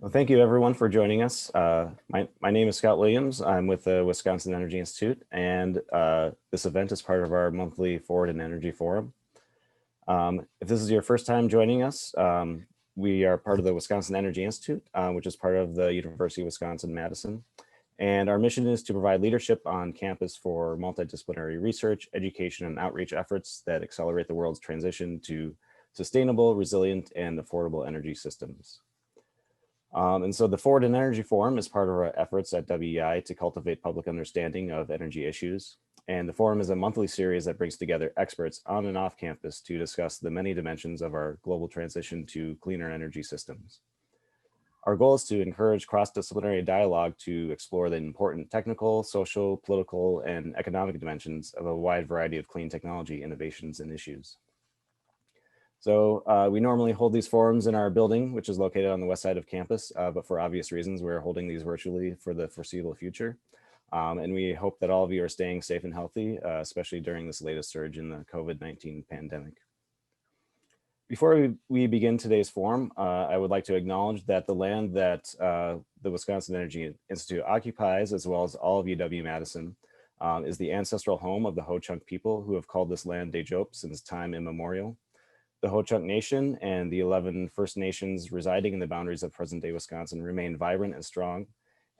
Well, thank you everyone for joining us. My name is Scott Williams. I'm with the Wisconsin Energy Institute, and this event is part of our monthly Forward in Energy Forum. If this is your first time joining us, we are part of the Wisconsin Energy Institute, which is part of the University of Wisconsin-Madison. And our mission is to provide leadership on campus for multidisciplinary research, education, and outreach efforts that accelerate the world's transition to sustainable, resilient, and affordable energy systems. And so the Forward in Energy Forum is part of our efforts at WEI to cultivate public understanding of energy issues. And the forum is a monthly series that brings together experts on and off campus to discuss the many dimensions of our global transition to cleaner energy systems. Our goal is to encourage cross-disciplinary dialogue to explore the important technical, social, political, and economic dimensions of a wide variety of clean technology innovations and issues. So we normally hold these forums in our building, which is located on the west side of campus, but for obvious reasons, we're holding these virtually for the foreseeable future. And we hope that all of you are staying safe and healthy, especially during this latest surge in the COVID-19 pandemic. Before we begin today's forum, I would like to acknowledge that the land that the Wisconsin Energy Institute occupies, as well as all of UW-Madison, is the ancestral home of the Ho-Chunk people who have called this land Dejope since time immemorial. The Ho-Chunk Nation and the 11 First Nations residing in the boundaries of present-day Wisconsin remain vibrant and strong,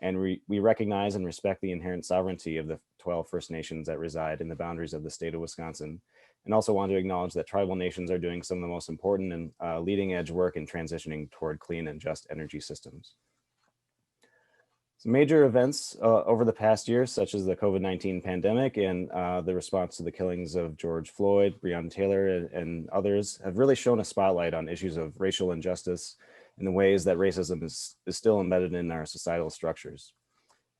and we recognize and respect the inherent sovereignty of the 12 First Nations that reside in the boundaries of the state of Wisconsin, and also want to acknowledge that tribal nations are doing some of the most important and leading-edge work in transitioning toward clean and just energy systems. Some major events over the past year, such as the COVID-19 pandemic and the response to the killings of George Floyd, Breonna Taylor, and others, have really shown a spotlight on issues of racial injustice and the ways that racism is still embedded in our societal structures.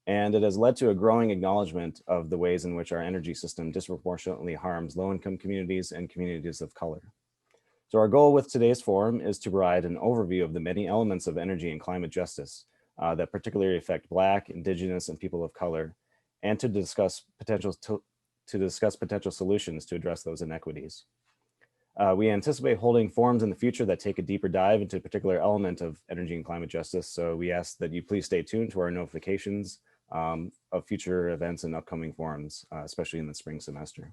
And it has led to a growing acknowledgement of the ways in which our energy system disproportionately harms low-income communities and communities of color. So our goal with today's forum is to provide an overview of the many elements of energy and climate justice that particularly affect Black, Indigenous, and people of color, and to discuss potential solutions to address those inequities. We anticipate holding forums in the future that take a deeper dive into a particular element of energy and climate justice, so we ask that you please stay tuned to our notifications of future events and upcoming forums, especially in the spring semester.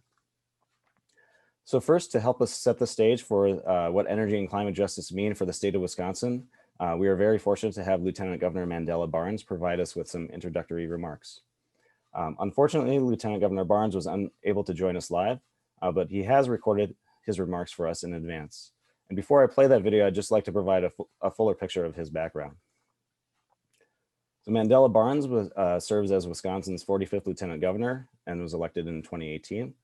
So first, to help us set the stage for what energy and climate justice mean for the state of Wisconsin, we are very fortunate to have Lieutenant Governor Mandela Barnes provide us with some introductory remarks. Unfortunately, Lieutenant Governor Barnes was unable to join us live, but he has recorded his remarks for us in advance. And before I play that video, I'd just like to provide a fuller picture of his background. So Mandela Barnes serves as Wisconsin's 45th Lieutenant Governor and was elected in 2018.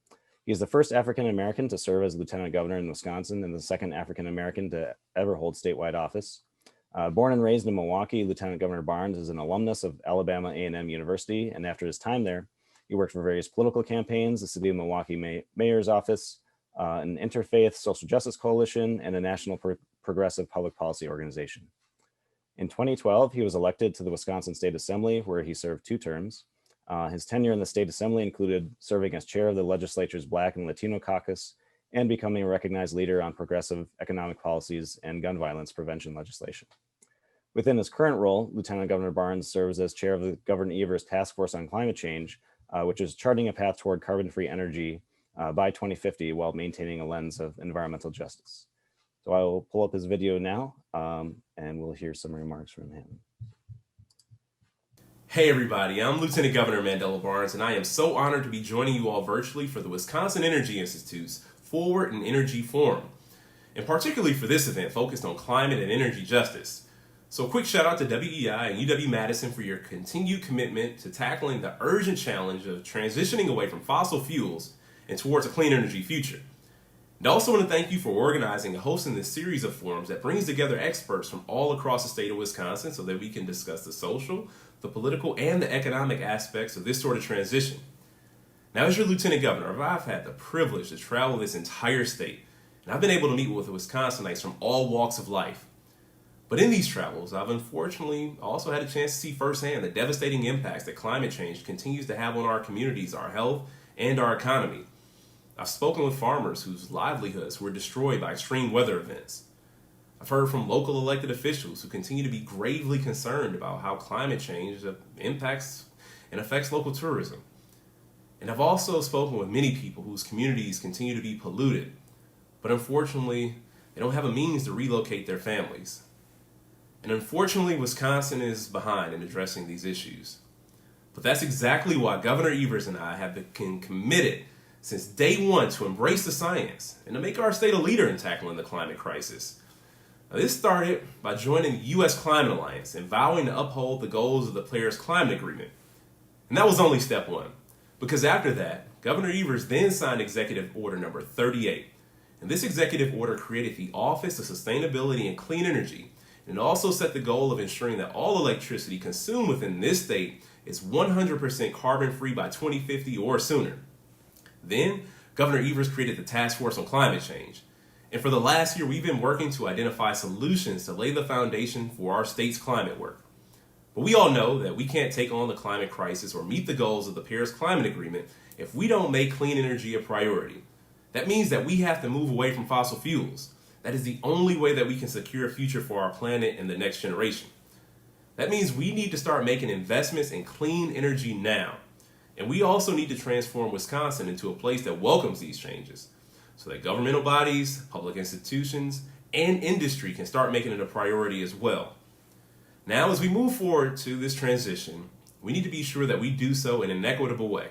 He is the first African-American to serve as Lieutenant Governor in Wisconsin and the second African-American to ever hold statewide office. Born and raised in Milwaukee, Lieutenant Governor Barnes is an alumnus of Alabama A&M University, and after his time there, he worked for various political campaigns, the City of Milwaukee Mayor's Office, an interfaith social justice coalition, and a national progressive public policy organization. In 2012, he was elected to the Wisconsin State Assembly, where he served 2 terms. His tenure in the State Assembly included serving as chair of the legislature's Black and Latino caucus and becoming a recognized leader on progressive economic policies and gun violence prevention legislation. Within his current role, Lieutenant Governor Barnes serves as chair of the Governor Evers Task Force on Climate Change, which is charting a path toward carbon-free energy by 2050 while maintaining a lens of environmental justice. So I will pull up his video now and we'll hear some remarks from him. Hey everybody, I'm Lieutenant Governor Mandela Barnes, and I am so honored to be joining you all virtually for the Wisconsin Energy Institute's Forward in Energy Forum, and particularly for this event focused on climate and energy justice. So a quick shout out to WEI and UW-Madison for your continued commitment to tackling the urgent challenge of transitioning away from fossil fuels and towards a clean energy future. And I also want to thank you for organizing and hosting this series of forums that brings together experts from all across the state of Wisconsin so that we can discuss the social, the political, and the economic aspects of this sort of transition. Now, as your Lieutenant Governor, I've had the privilege to travel this entire state, and I've been able to meet with Wisconsinites from all walks of life. But in these travels, I've unfortunately also had a chance to see firsthand the devastating impacts that climate change continues to have on our communities, our health, and our economy. I've spoken with farmers whose livelihoods were destroyed by extreme weather events. I've heard from local elected officials who continue to be gravely concerned about how climate change impacts and affects local tourism. And I've also spoken with many people whose communities continue to be polluted, but unfortunately, they don't have a means to relocate their families. And unfortunately, Wisconsin is behind in addressing these issues. But that's exactly why Governor Evers and I have been committed since day one to embrace the science and to make our state a leader in tackling the climate crisis. Now, this started by joining the U.S. Climate Alliance and vowing to uphold the goals of the Paris Climate Agreement. And that was only step one, because after that, Governor Evers then signed Executive Order number 38. And this executive order created the Office of Sustainability and Clean Energy, and it also set the goal of ensuring that all electricity consumed within this state is 100% carbon-free by 2050 or sooner. Then, Governor Evers created the Task Force on Climate Change. And for the last year, we've been working to identify solutions to lay the foundation for our state's climate work. But we all know that we can't take on the climate crisis or meet the goals of the Paris Climate Agreement if we don't make clean energy a priority. That means that we have to move away from fossil fuels. That is the only way that we can secure a future for our planet and the next generation. That means we need to start making investments in clean energy now. And we also need to transform Wisconsin into a place that welcomes these changes, so that governmental bodies, public institutions, and industry can start making it a priority as well. Now, as we move forward to this transition, we need to be sure that we do so in an equitable way.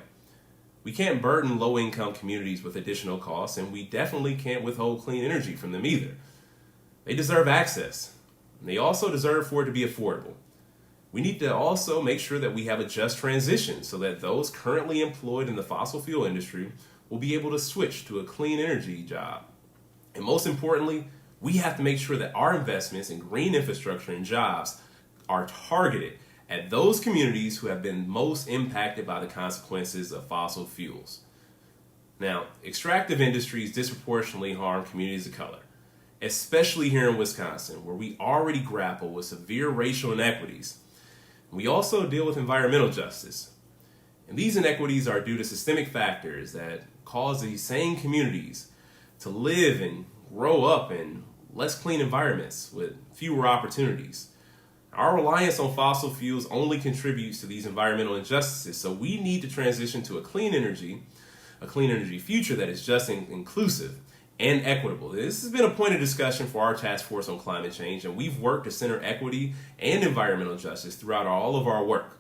We can't burden low-income communities with additional costs, and we definitely can't withhold clean energy from them either. They deserve access, and they also deserve for it to be affordable. We need to also make sure that we have a just transition so that those currently employed in the fossil fuel industry will be able to switch to a clean energy job. And most importantly, we have to make sure that our investments in green infrastructure and jobs are targeted at those communities who have been most impacted by the consequences of fossil fuels. Now, extractive industries disproportionately harm communities of color, especially here in Wisconsin, where we already grapple with severe racial inequities. We also deal with environmental justice. And these inequities are due to systemic factors that cause these same communities to live and grow up in less clean environments with fewer opportunities. Our reliance on fossil fuels only contributes to these environmental injustices, so we need to transition to a clean energy future that is just and inclusive and equitable. This has been a point of discussion for our task force on climate change, and we've worked to center equity and environmental justice throughout all of our work.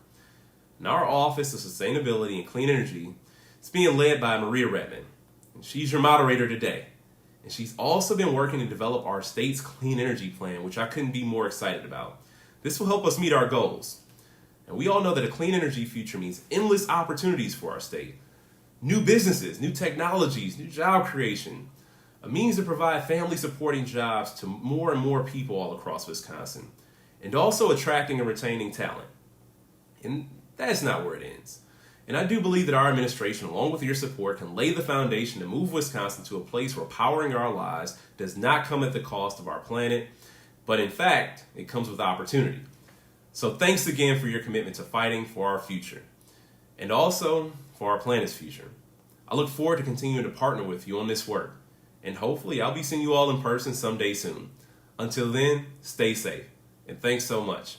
And our Office of Sustainability and Clean Energy is being led by Maria Redmond, and she's your moderator today. And she's also been working to develop our state's clean energy plan, which I couldn't be more excited about. This will help us meet our goals. And we all know that a clean energy future means endless opportunities for our state. New businesses, new technologies, new job creation, a means to provide family supporting jobs to more and more people all across Wisconsin, and also attracting and retaining talent. And that's not where it ends. And I do believe that our administration, along with your support, can lay the foundation to move Wisconsin to a place where powering our lives does not come at the cost of our planet, but in fact, it comes with opportunity. So thanks again for your commitment to fighting for our future, and also for our planet's future. I look forward to continuing to partner with you on this work, and hopefully I'll be seeing you all in person someday soon. Until then, stay safe, and thanks so much.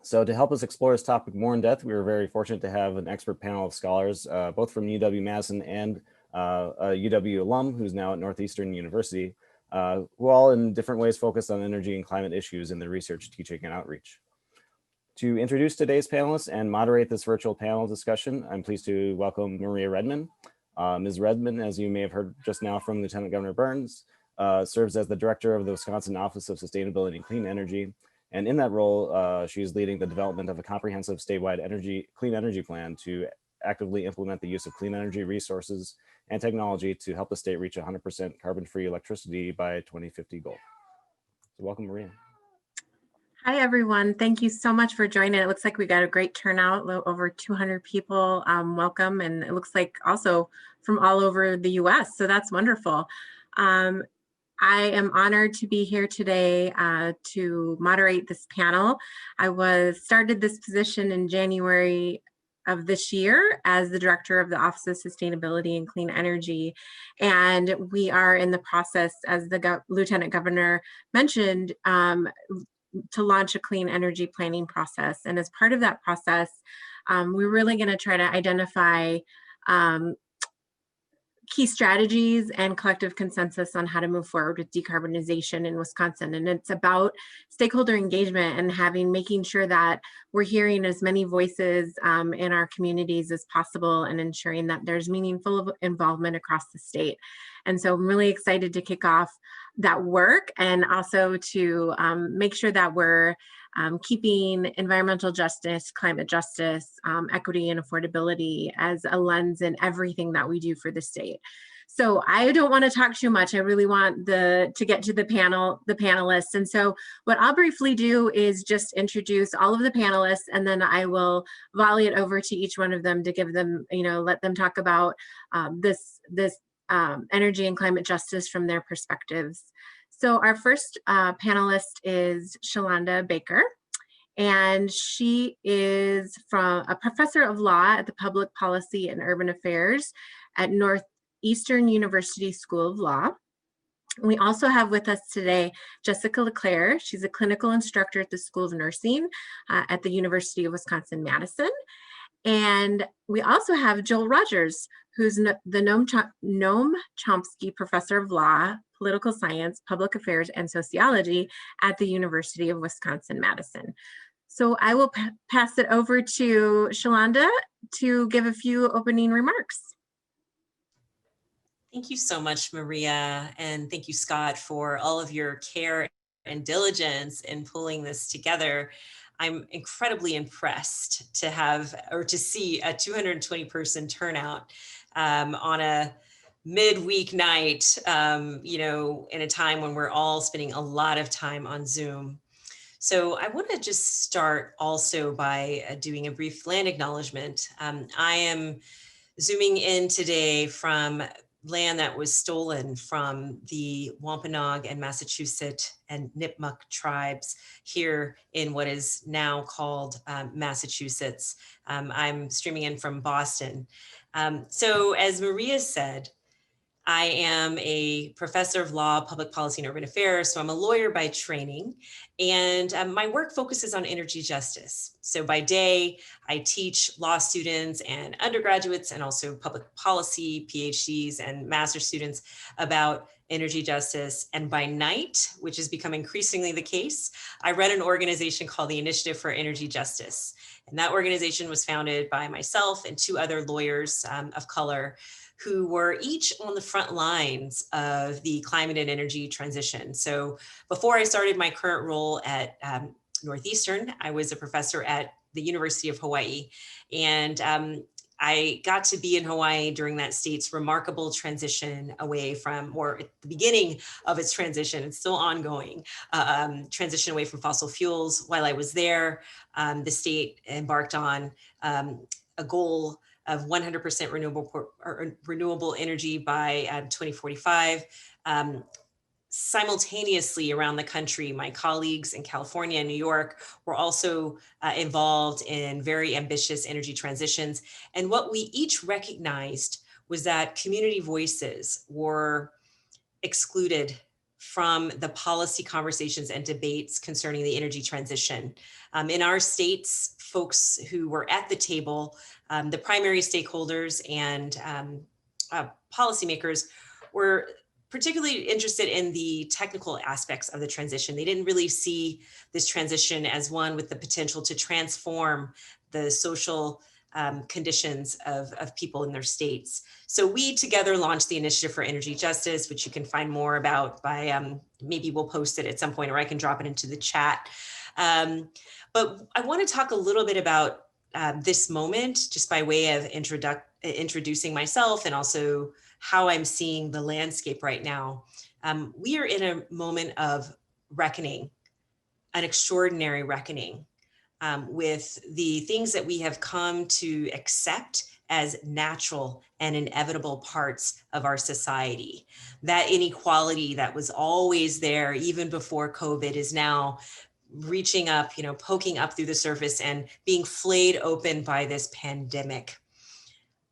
So to help us explore this topic more in depth, we were very fortunate to have an expert panel of scholars, both from UW-Madison and a UW alum who's now at Northeastern University, who all in different ways focused on energy and climate issues in their research, teaching, and outreach. To introduce today's panelists and moderate this virtual panel discussion, I'm pleased to welcome Maria Redmond. Ms. Redmond, as you may have heard just now from Lieutenant Governor Barnes, serves as the director of the Wisconsin Office of Sustainability and Clean Energy. And in that role, she is leading the development of a comprehensive statewide clean energy plan to actively implement the use of clean energy resources and technology to help the state reach 100% carbon-free electricity by 2050 goal. So welcome, Maria. Hi, everyone. Thank you so much for joining. It looks like we got a great turnout, over 200 people. Welcome. And it looks like also from all over the US. So that's wonderful. I am honored to be here today to moderate this panel. I started this position in January of this year as the director of the Office of Sustainability and Clean Energy. And we are in the process, as the Lieutenant Governor mentioned, to launch a clean energy planning process. And as part of that process, we're really going to try to identify key strategies and collective consensus on how to move forward with decarbonization in Wisconsin. And it's about stakeholder engagement and making sure that we're hearing as many voices in our communities as possible and ensuring that there's meaningful involvement across the state. And so I'm really excited to kick off that work and also to make sure that we're keeping environmental justice, climate justice, equity, and affordability as a lens in everything that we do for the state. So I don't want to talk too much. I really want to get to the panelists. And so what I'll briefly do is just introduce all of the panelists, and then I will volley it over to each one of them to give them, let them talk about this energy and climate justice from their perspectives. So our first panelist is Shalanda Baker, and she is a professor of law at the Public Policy and Urban Affairs at Northeastern University School of Law. We also have with us today Jessica LeClair. She's a clinical instructor at the School of Nursing at the University of Wisconsin-Madison. And we also have Joel Rogers, who's the Noam Chomsky Professor of Law, Political Science, Public Affairs, and Sociology at the University of Wisconsin-Madison. So I will pass it over to Shalanda to give a few opening remarks. Thank you so much, Maria, and thank you, Scott, for all of your care and diligence in pulling this together. I'm incredibly impressed to see a 220 person turnout on a midweek night, in a time when we're all spending a lot of time on Zoom. So I want to just start also by doing a brief land acknowledgement. I am zooming in today from land that was stolen from the Wampanoag and Massachusetts and Nipmuc tribes here in what is now called Massachusetts. I'm streaming in from Boston. So as Maria said, I am a professor of law, public policy, and urban affairs. So I'm a lawyer by training, and my work focuses on energy justice. So by day, I teach law students and undergraduates and also public policy, PhDs, and master's students about energy justice. And by night, which has become increasingly the case, I run an organization called the Initiative for Energy Justice. And that organization was founded by myself and two other lawyers of color who were each on the front lines of the climate and energy transition. So before I started my current role at Northeastern, I was a professor at the University of Hawaii. And I got to be in Hawaii during that state's remarkable transition away from, or at the beginning of its transition, it's still ongoing, transition away from fossil fuels. While I was there, the state embarked on a goal of 100% renewable energy by 2045. Simultaneously around the country, my colleagues in California and New York were also involved in very ambitious energy transitions. And what we each recognized was that community voices were excluded from the policy conversations and debates concerning the energy transition. In our states, folks who were at the table, the primary stakeholders and policymakers were particularly interested in the technical aspects of the transition. They didn't really see this transition as one with the potential to transform the social conditions of people in their states. So we together launched the Initiative for Energy Justice, which you can find more about by, maybe we'll post it at some point, or I can drop it into the chat. But I want to talk a little bit about this moment, just by way of introducing myself and also how I'm seeing the landscape right now. We are in a moment of reckoning, an extraordinary reckoning with the things that we have come to accept as natural and inevitable parts of our society. That inequality that was always there even before COVID is now reaching up, poking up through the surface and being flayed open by this pandemic.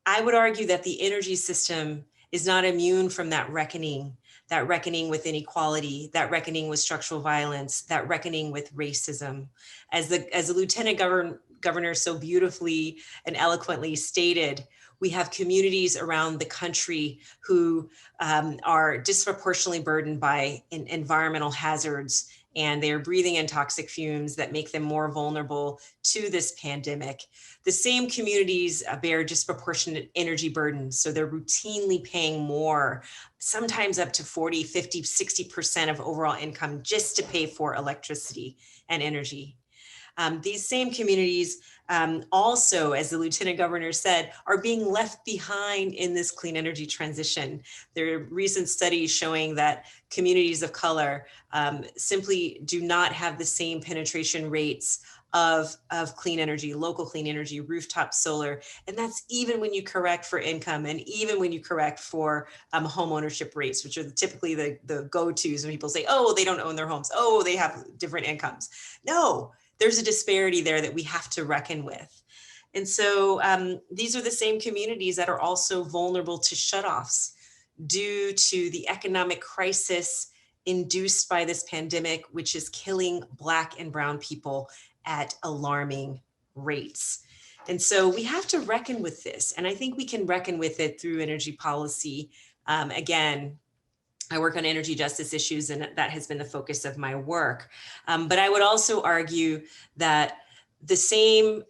I would argue that the energy system is not immune from that reckoning with inequality, that reckoning with structural violence, that reckoning with racism. As the Lieutenant Governor so beautifully and eloquently stated, we have communities around the country who are disproportionately burdened by environmental hazards, and they're breathing in toxic fumes that make them more vulnerable to this pandemic. The same communities bear disproportionate energy burdens, so they're routinely paying more, sometimes up to 40, 50, 60% of overall income just to pay for electricity and energy. These same communities also, as the Lieutenant Governor said, are being left behind in this clean energy transition. There are recent studies showing that communities of color simply do not have the same penetration rates of clean energy, local clean energy, rooftop solar. And that's even when you correct for income and even when you correct for home ownership rates, which are typically the go-tos when people say, oh, they don't own their homes. Oh, they have different incomes. No, there's a disparity there that we have to reckon with. And so these are the same communities that are also vulnerable to shutoffs due to the economic crisis induced by this pandemic, which is killing Black and brown people at alarming rates. And so we have to reckon with this. And I think we can reckon with it through energy policy. Again, I work on energy justice issues, and that has been the focus of my work. But I would also argue that the same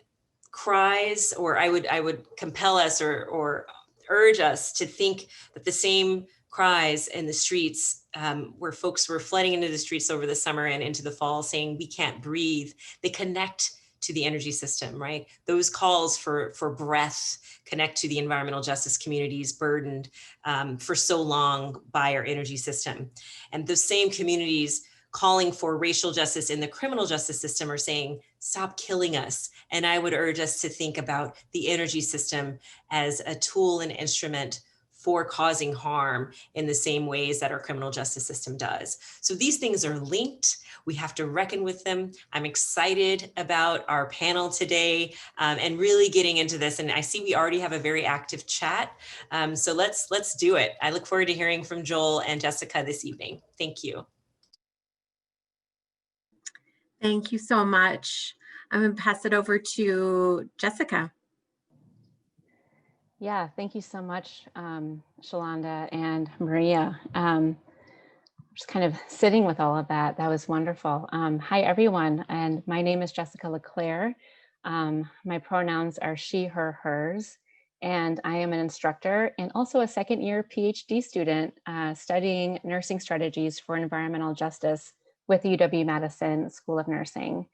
cries, or I would compel us or urge us to think that the same cries in the streets where folks were flooding into the streets over the summer and into the fall saying we can't breathe, they connect to the energy system, right? Those calls for breath connect to the environmental justice communities burdened for so long by our energy system. And those same communities calling for racial justice in the criminal justice system are saying, stop killing us. And I would urge us to think about the energy system as a tool and instrument for causing harm in the same ways that our criminal justice system does. So these things are linked. We have to reckon with them. I'm excited about our panel today and really getting into this. And I see we already have a very active chat. So let's do it. I look forward to hearing from Joel and Jessica this evening. Thank you. Thank you so much. I'm going to pass it over to Jessica. Yeah, thank you so much, Shalanda and Maria. Just kind of sitting with all of that. That was wonderful. Hi, everyone. And my name is Jessica LeClair. My pronouns are she, her, hers. And I am an instructor and also a second-year PhD student studying nursing strategies for environmental justice with the UW-Madison School of Nursing.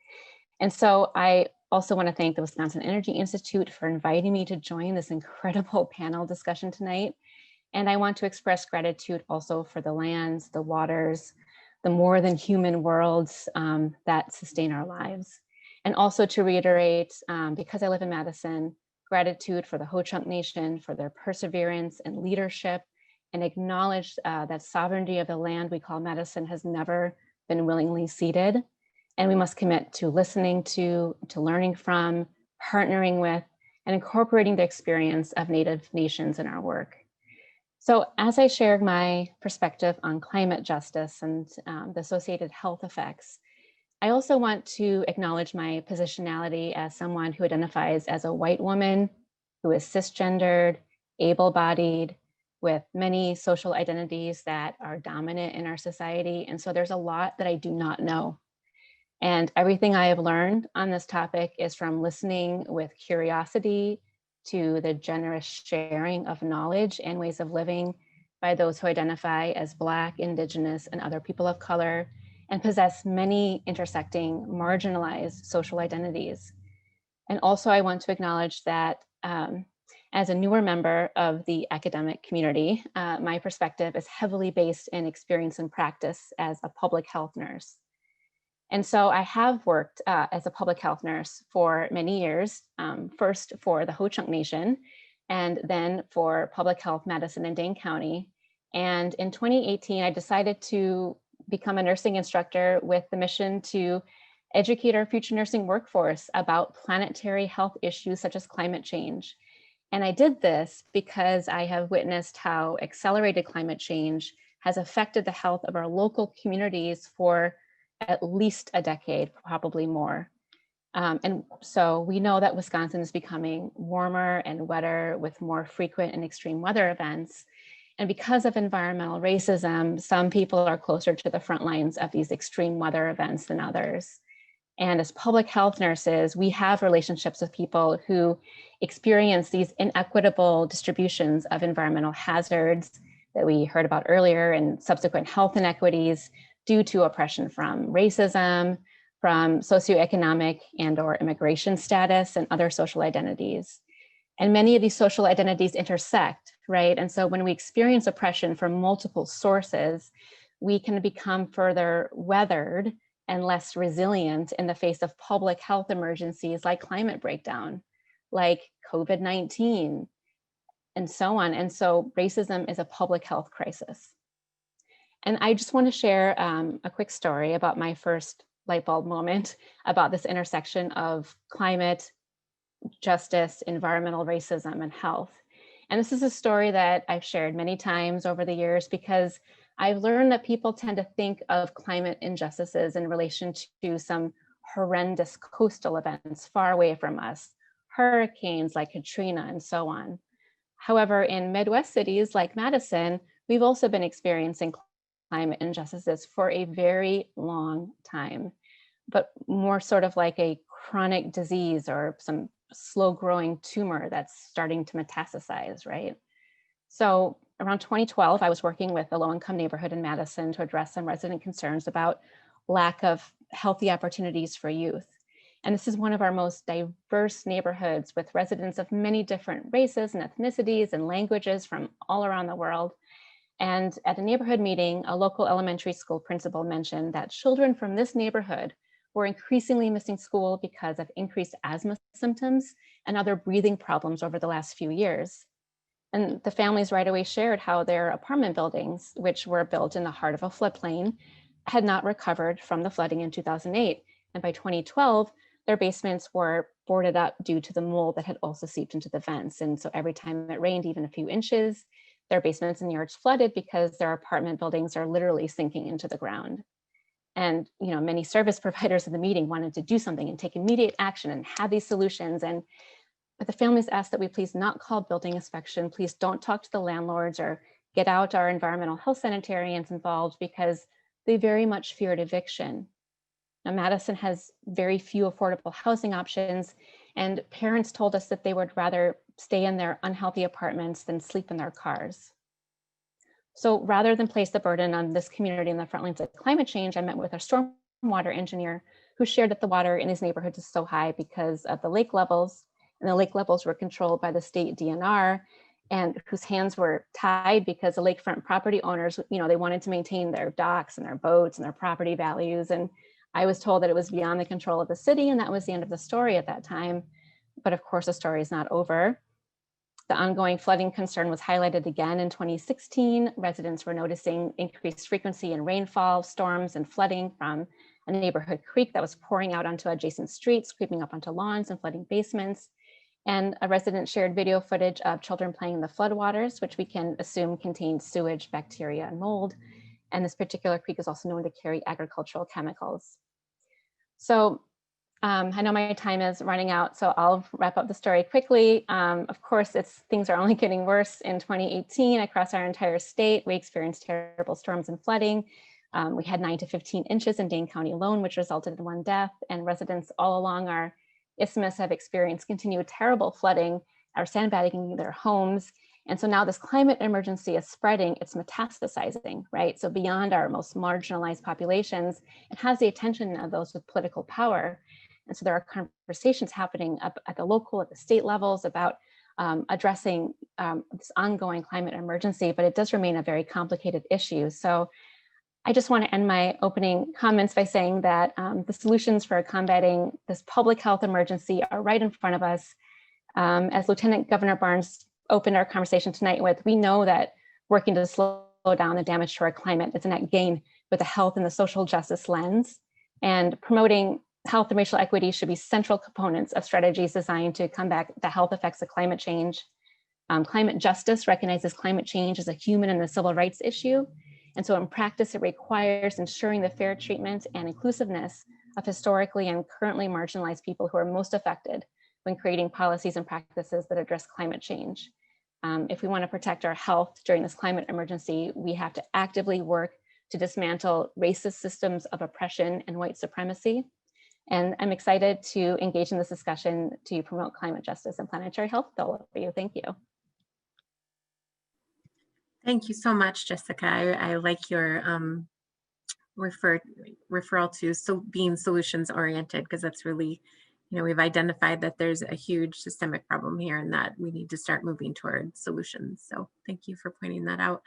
And so I also want to thank the Wisconsin Energy Institute for inviting me to join this incredible panel discussion tonight. And I want to express gratitude also for the lands, the waters, the more than human worlds that sustain our lives. And also to reiterate, because I live in Madison, gratitude for the Ho-Chunk Nation for their perseverance and leadership, and acknowledge that sovereignty of the land we call Madison has never been willingly ceded. And we must commit to listening to learning from, partnering with, and incorporating the experience of Native nations in our work. So as I shared my perspective on climate justice and the associated health effects, I also want to acknowledge my positionality as someone who identifies as a white woman, who is cisgendered, able-bodied, with many social identities that are dominant in our society. And so there's a lot that I do not know. And everything I have learned on this topic is from listening with curiosity to the generous sharing of knowledge and ways of living by those who identify as Black, Indigenous, and other people of color, and possess many intersecting marginalized social identities. And also I want to acknowledge that as a newer member of the academic community, my perspective is heavily based in experience and practice as a public health nurse. And so I have worked as a public health nurse for many years, first for the Ho-Chunk Nation, and then for Public Health Madison and Dane County. And in 2018, I decided to become a nursing instructor with the mission to educate our future nursing workforce about planetary health issues such as climate change. And I did this because I have witnessed how accelerated climate change has affected the health of our local communities for at least a decade, probably more. And so we know that Wisconsin is becoming warmer and wetter with more frequent and extreme weather events. And because of environmental racism, some people are closer to the front lines of these extreme weather events than others. And as public health nurses, we have relationships with people who experience these inequitable distributions of environmental hazards that we heard about earlier, and subsequent health inequities due to oppression from racism, from socioeconomic and/or immigration status, and other social identities. And many of these social identities intersect, right? And so when we experience oppression from multiple sources, we can become further weathered and less resilient in the face of public health emergencies like climate breakdown, like COVID-19, and so on. And so racism is a public health crisis. And I just want to share a quick story about my first light bulb moment about this intersection of climate, justice, environmental racism, and health. And this is a story that I've shared many times over the years because I've learned that people tend to think of climate injustices in relation to some horrendous coastal events far away from us, hurricanes like Katrina and so on. However, in Midwest cities like Madison, we've also been experiencing climate injustices for a very long time, but more sort of like a chronic disease or some slow growing tumor that's starting to metastasize, right? So around 2012, I was working with a low-income neighborhood in Madison to address some resident concerns about lack of healthy opportunities for youth. And this is one of our most diverse neighborhoods with residents of many different races and ethnicities and languages from all around the world. And at a neighborhood meeting, a local elementary school principal mentioned that children from this neighborhood were increasingly missing school because of increased asthma symptoms and other breathing problems over the last few years. And the families right away shared how their apartment buildings, which were built in the heart of a floodplain, had not recovered from the flooding in 2008. And by 2012, their basements were boarded up due to the mold that had also seeped into the vents. And so every time it rained even a few inches, their basements and yards flooded because their apartment buildings are literally sinking into the ground. And many service providers in the meeting wanted to do something and take immediate action and have these solutions. But the families asked that we please not call building inspection, please don't talk to the landlords or get out our environmental health sanitarians involved because they very much feared eviction. Now, Madison has very few affordable housing options, and parents told us that they would rather stay in their unhealthy apartments than sleep in their cars. So rather than place the burden on this community in the front lines of climate change, I met with a stormwater engineer who shared that the water in his neighborhood is so high because of the lake levels, and the lake levels were controlled by the state DNR, and whose hands were tied because the lakefront property owners, they wanted to maintain their docks and their boats and their property values. And I was told that it was beyond the control of the city, and that was the end of the story at that time. But of course, the story is not over. The ongoing flooding concern was highlighted again in 2016. Residents were noticing increased frequency in rainfall, storms, and flooding from a neighborhood creek that was pouring out onto adjacent streets, creeping up onto lawns and flooding basements. And a resident shared video footage of children playing in the floodwaters, which we can assume contained sewage, bacteria, and mold. And this particular creek is also known to carry agricultural chemicals. So I know my time is running out, so I'll wrap up the story quickly. Of course, things are only getting worse. In 2018, across our entire state, we experienced terrible storms and flooding. We had 9 to 15 inches in Dane County alone, which resulted in 1 death, and residents all along our isthmus have experienced continued terrible flooding, or sandbagging their homes. And so now this climate emergency is spreading, it's metastasizing, right? So beyond our most marginalized populations, it has the attention of those with political power. And so there are conversations happening up at the local, at the state levels about addressing this ongoing climate emergency, but it does remain a very complicated issue. So I just want to end my opening comments by saying that the solutions for combating this public health emergency are right in front of us. As Lieutenant Governor Barnes opened our conversation tonight with, we know that working to slow down the damage to our climate is a net gain with the health and the social justice lens, and promoting health and racial equity should be central components of strategies designed to combat the health effects of climate change. Climate justice recognizes climate change as a human and a civil rights issue. And so in practice, it requires ensuring the fair treatment and inclusiveness of historically and currently marginalized people who are most affected when creating policies and practices that address climate change. If we want to protect our health during this climate emergency, we have to actively work to dismantle racist systems of oppression and white supremacy. And I'm excited to engage in this discussion to promote climate justice and planetary health with all of you. Thank you. Thank you so much, Jessica. I like your referral to being solutions oriented, because that's really, we've identified that there's a huge systemic problem here and that we need to start moving toward solutions. So thank you for pointing that out.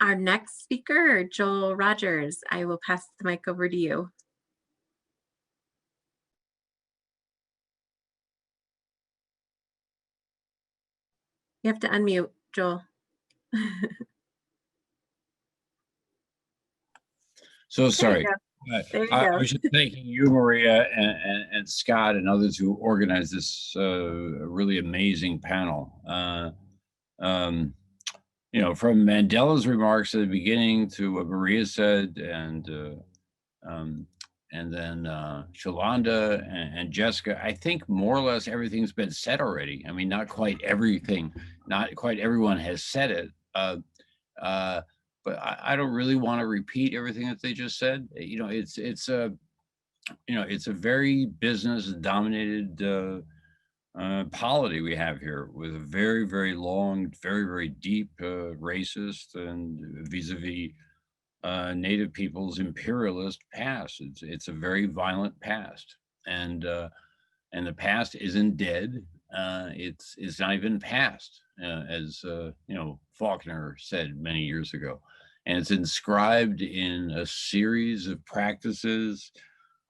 Our next speaker, Joel Rogers, I will pass the mic over to you. You have to unmute, Joel. So sorry. I was just thanking you, Maria, and Scott and others who organized this really amazing panel. From Mandela's remarks at the beginning to what Maria said, and then Shalanda and Jessica, I think more or less everything's been said already. I mean, not quite everything, not quite everyone has said it. But I don't really want to repeat everything that they just said. It's a very business-dominated polity we have here, with a very, very long, very, very deep racist and vis-a-vis Native people's imperialist past. It's a very violent past, and the past isn't dead. It's not even past, as Faulkner said many years ago, and it's inscribed in a series of practices,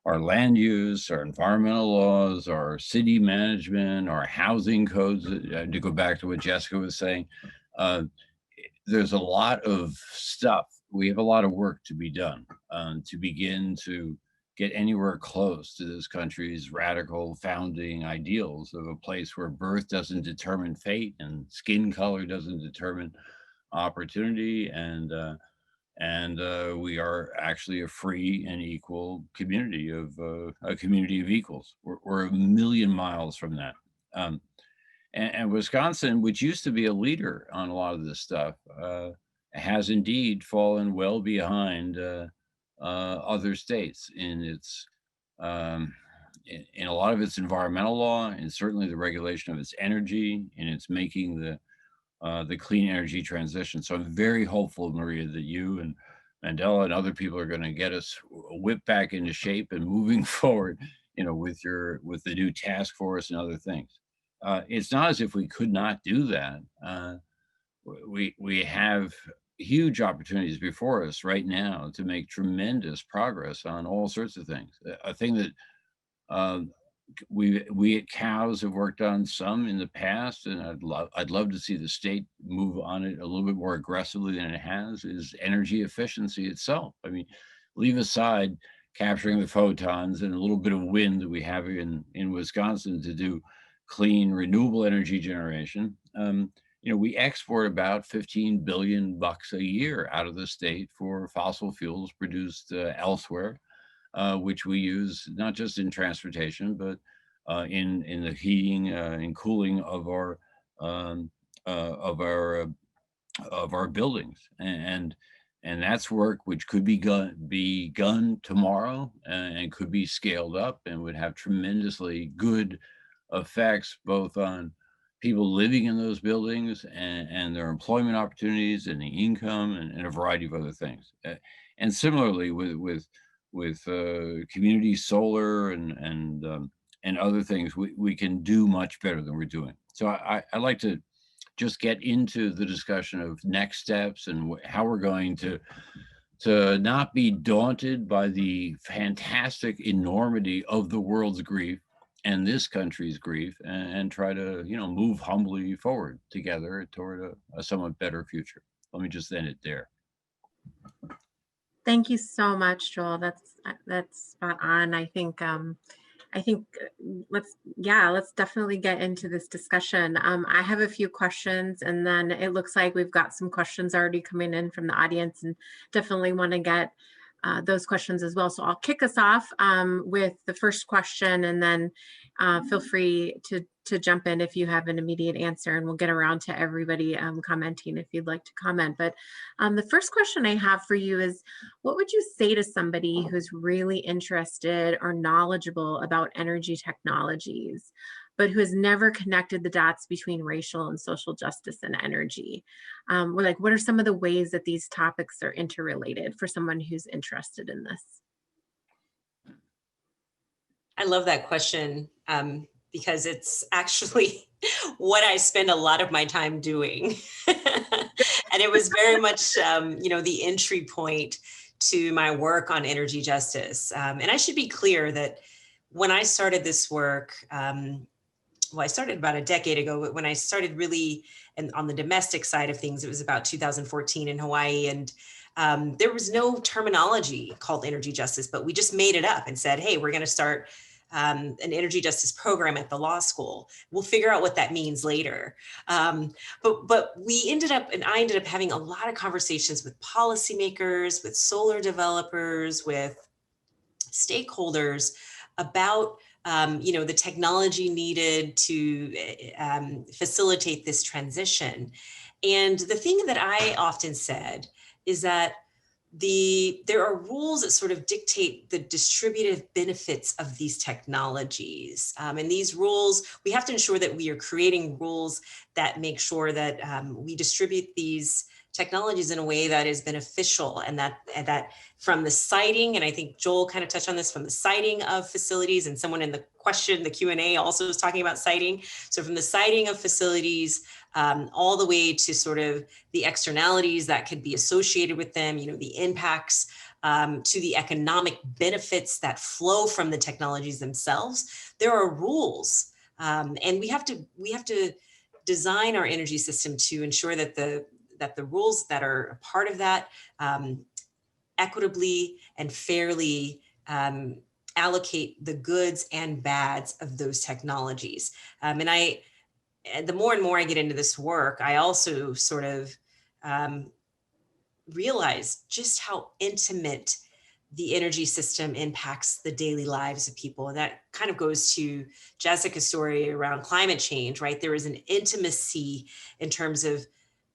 our land use, our environmental laws, our city management, our housing codes. To go back to what Jessica was saying, there's a lot of stuff. We have a lot of work to be done to begin to get anywhere close to this country's radical founding ideals of a place where birth doesn't determine fate and skin color doesn't determine opportunity, and we are actually a free and equal community of a community of equals. We're a million miles from that. And Wisconsin, which used to be a leader on a lot of this stuff, has indeed fallen well behind other states in its in a lot of its environmental law, and certainly the regulation of its energy, and its making the clean energy transition. So I'm very hopeful, Maria, that you and Mandela and other people are going to get us whipped back into shape and moving forward, with the new task force and other things. It's not as if we could not do that. We have huge opportunities before us right now to make tremendous progress on all sorts of things. A thing that we at COWS have worked on some in the past, and I'd love to see the state move on it a little bit more aggressively than it has, is energy efficiency itself. I mean, leave aside capturing the photons and a little bit of wind that we have in Wisconsin to do clean renewable energy generation. We export about $15 billion a year out of the state for fossil fuels produced elsewhere, which we use not just in transportation, but in the heating and cooling of our buildings, and that's work which could be begun tomorrow and could be scaled up and would have tremendously good effects both on people living in those buildings and their employment opportunities and the income and a variety of other things. And similarly with community solar and other things, we can do much better than we're doing. So I like to just get into the discussion of next steps and how we're going to not be daunted by the fantastic enormity of the world's grief and this country's grief, and try to move humbly forward together toward a somewhat better future. Let me just end it there. Thank you so much, Joel. That's spot on. I think let's definitely get into this discussion. I have a few questions, and then it looks like we've got some questions already coming in from the audience, and definitely want to get those questions as well. So I'll kick us off with the first question, and then feel free to jump in if you have an immediate answer, and we'll get around to everybody commenting if you'd like to comment. But the first question I have for you is, what would you say to somebody who's really interested or knowledgeable about energy technologies, but who has never connected the dots between racial and social justice and energy? What are some of the ways that these topics are interrelated for someone who's interested in this? I love that question because it's actually what I spend a lot of my time doing. And it was very much, the entry point to my work on energy justice. And I should be clear that when I started this work, I started about a decade ago, but when I started really and on the domestic side of things, it was about 2014 in Hawaii. And there was no terminology called energy justice, but we just made it up and said, hey, we're going to start an energy justice program at the law school. We'll figure out what that means later. But I ended up having a lot of conversations with policymakers, with solar developers, with stakeholders about the technology needed to facilitate this transition. And the thing that I often said is that there are rules that sort of dictate the distributive benefits of these technologies. And these rules, we have to ensure that we are creating rules that make sure that we distribute these technologies in a way that is beneficial, and that from the siting, and I think Joel kind of touched on this, from the siting of facilities, and someone in the Q&A also was talking about siting. So from the siting of facilities all the way to sort of the externalities that could be associated with them, the impacts to the economic benefits that flow from the technologies themselves, there are rules. And we have to design our energy system to ensure that the rules that are a part of that equitably and fairly allocate the goods and bads of those technologies. And the more and more I get into this work, I also sort of realize just how intimate the energy system impacts the daily lives of people. And that kind of goes to Jessica's story around climate change, right? There is an intimacy in terms of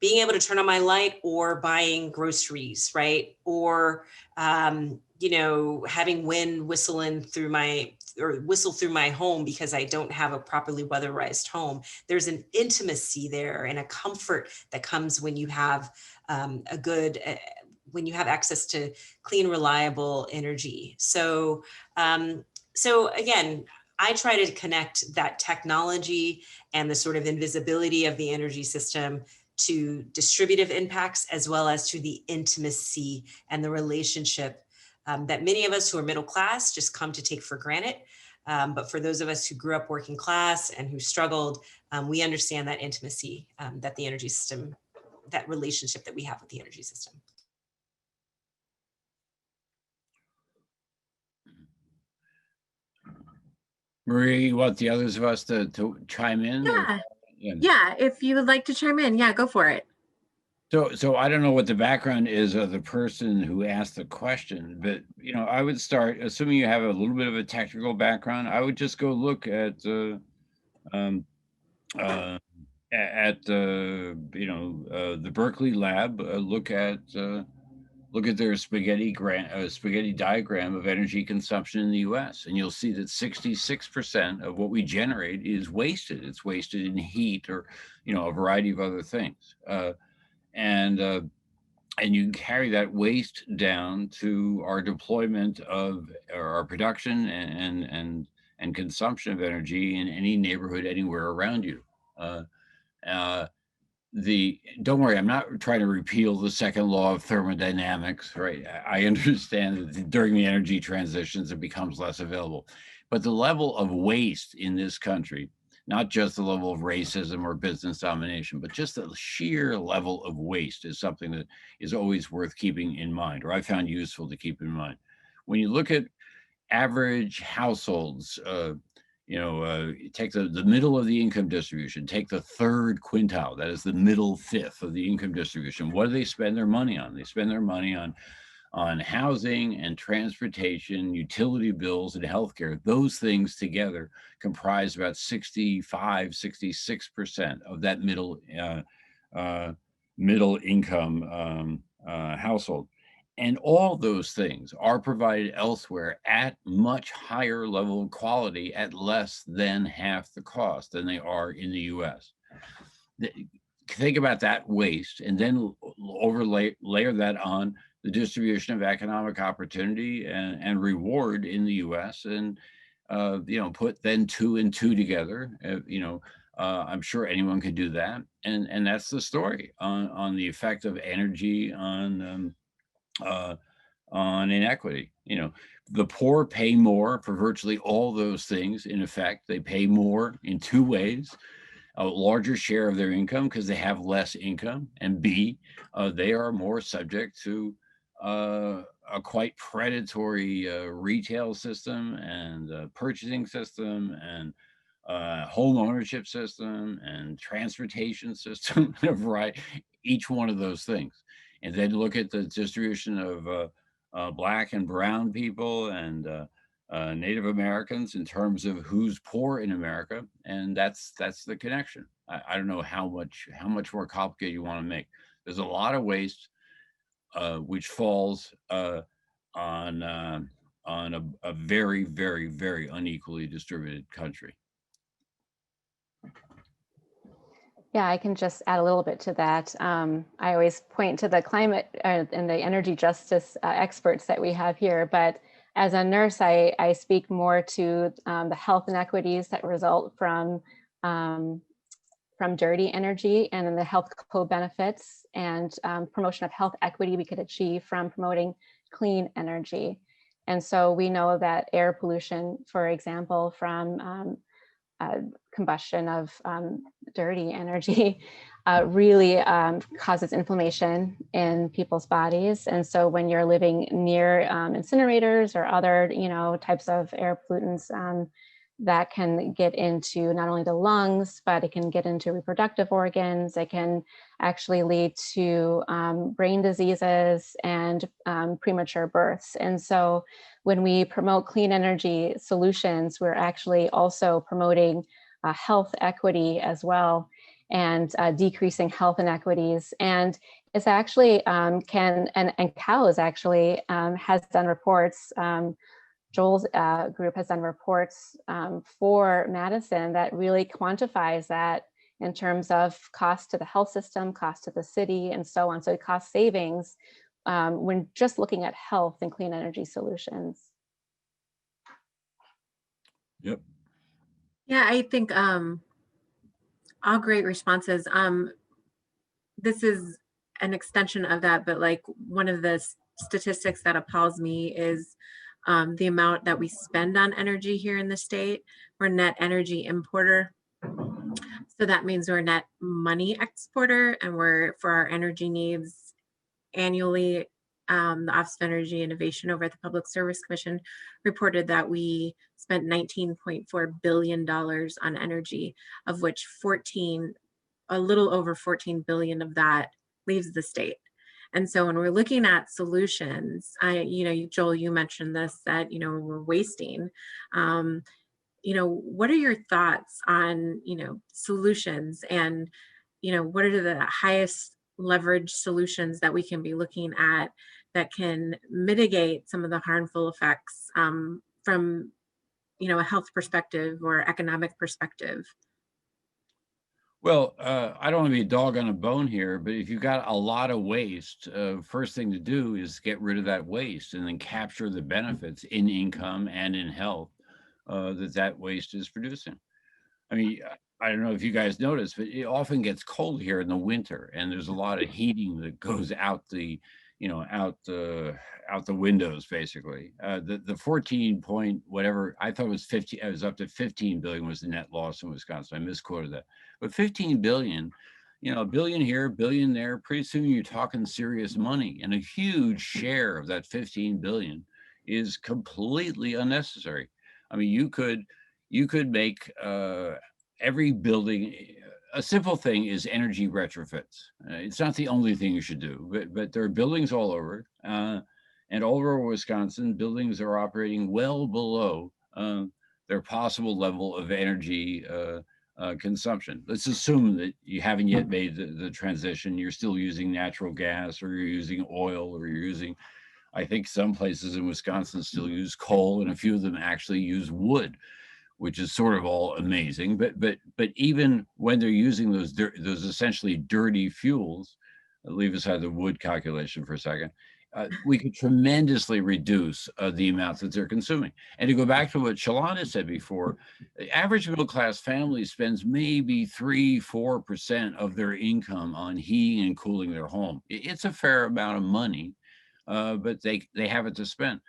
being able to turn on my light or buying groceries, right? Or, having wind whistle through my home because I don't have a properly weatherized home. There's an intimacy there and a comfort that comes when you have when you have access to clean, reliable energy. So again, I try to connect that technology and the sort of invisibility of the energy system to distributive impacts, as well as to the intimacy and the relationship that many of us who are middle class just come to take for granted. But for those of us who grew up working class and who struggled, we understand that intimacy, that the energy system, that relationship that we have with the energy system. Maria, you want the others of us to chime in? Yeah, if you would like to chime in, go for it. So I don't know what the background is of the person who asked the question, but I would start, assuming you have a little bit of a technical background, I would just go look at the Berkeley lab, look at their spaghetti diagram of energy consumption in the U.S., and you'll see that 66% of what we generate is wasted. It's wasted in heat or a variety of other things. And you carry that waste down to our deployment of our production and consumption of energy in any neighborhood anywhere around you. Don't worry, I'm not trying to repeal the second law of thermodynamics, right? I understand that during the energy transitions, it becomes less available. But the level of waste in this country not just the level of racism or business domination, but just the sheer level of waste is something that is always worth keeping in mind, or I found useful to keep in mind. When you look at average households, take the middle of the income distribution, take the third quintile, that is the middle fifth of the income distribution. What do they spend their money on? They spend their money on housing and transportation, utility bills, and healthcare. Those things together comprise about 66% of that middle income household. And all those things are provided elsewhere at much higher level of quality at less than half the cost than they are in the US. Think about that waste and then layer that on the distribution of economic opportunity and reward in the US, and put then 2 and 2 together. I'm sure anyone could do that, and that's the story on the effect of energy on inequity. The poor pay more for virtually all those things. In effect, they pay more in 2 ways: a larger share of their income because they have less income, and B, they are more subject to a quite predatory retail system and purchasing system and home ownership system and transportation system, right? Each one of those things. And then look at the distribution of Black and brown people and Native Americans in terms of who's poor in America, and that's the connection. I don't know how much more complicated you want to make. There's a lot of waste which falls on a very, very, very unequally distributed country. Yeah, I can just add a little bit to that. I always point to the climate and the energy justice experts that we have here, but as a nurse, I speak more to the health inequities that result from dirty energy, and then the health co-benefits and promotion of health equity we could achieve from promoting clean energy. And so we know that air pollution, for example, from combustion of dirty energy really causes inflammation in people's bodies. And so when you're living near incinerators or other, types of air pollutants, that can get into not only the lungs, but it can get into reproductive organs. It can actually lead to brain diseases and premature births. And so when we promote clean energy solutions, we're actually also promoting health equity as well, and decreasing health inequities. And it's actually COWS actually has done reports. Joel's group has done reports for Madison that really quantifies that in terms of cost to the health system, cost to the city, and so on. So cost savings when just looking at health and clean energy solutions. Yep. Yeah, I think all great responses. This is an extension of that, but like one of the statistics that appalls me is the amount that we spend on energy here in the state. We're a net energy importer. So that means we're a net money exporter, and we're, for our energy needs annually, the Office of Energy Innovation over at the Public Service Commission reported that we spent $19.4 billion on energy, of which a little over 14 billion of that leaves the state. And so when we're looking at solutions, Joel, you mentioned this, that, we're wasting. What are your thoughts on, solutions, and, what are the highest leverage solutions that we can be looking at that can mitigate some of the harmful effects from, a health perspective or economic perspective? Well, I don't want to be a dog on a bone here, but if you've got a lot of waste, first thing to do is get rid of that waste and then capture the benefits in income and in health that waste is producing. I mean, I don't know if you guys notice, but it often gets cold here in the winter, and there's a lot of heating that goes out the out the windows, basically. The 14 point whatever, I thought it was 50, it was up to 15 billion was the net loss in Wisconsin. I misquoted that. But 15 billion, a billion here, a billion there, pretty soon you're talking serious money. And a huge share of that 15 billion is completely unnecessary. I mean, you could make every building. A simple thing is energy retrofits. It's not the only thing you should do, but there are buildings all over, and all over Wisconsin, buildings are operating well below their possible level of energy consumption. Let's assume that you haven't yet made the transition. You're still using natural gas, or you're using oil, or you're using, I think some places in Wisconsin still use coal, and a few of them actually use wood, which is sort of all amazing. But even when they're using those essentially dirty fuels, leave aside the wood calculation for a second, we could tremendously reduce the amounts that they're consuming. And to go back to what Shalanda said before, the average middle class family spends maybe 3-4% of their income on heating and cooling their home. It's a fair amount of money, but they have it to spend.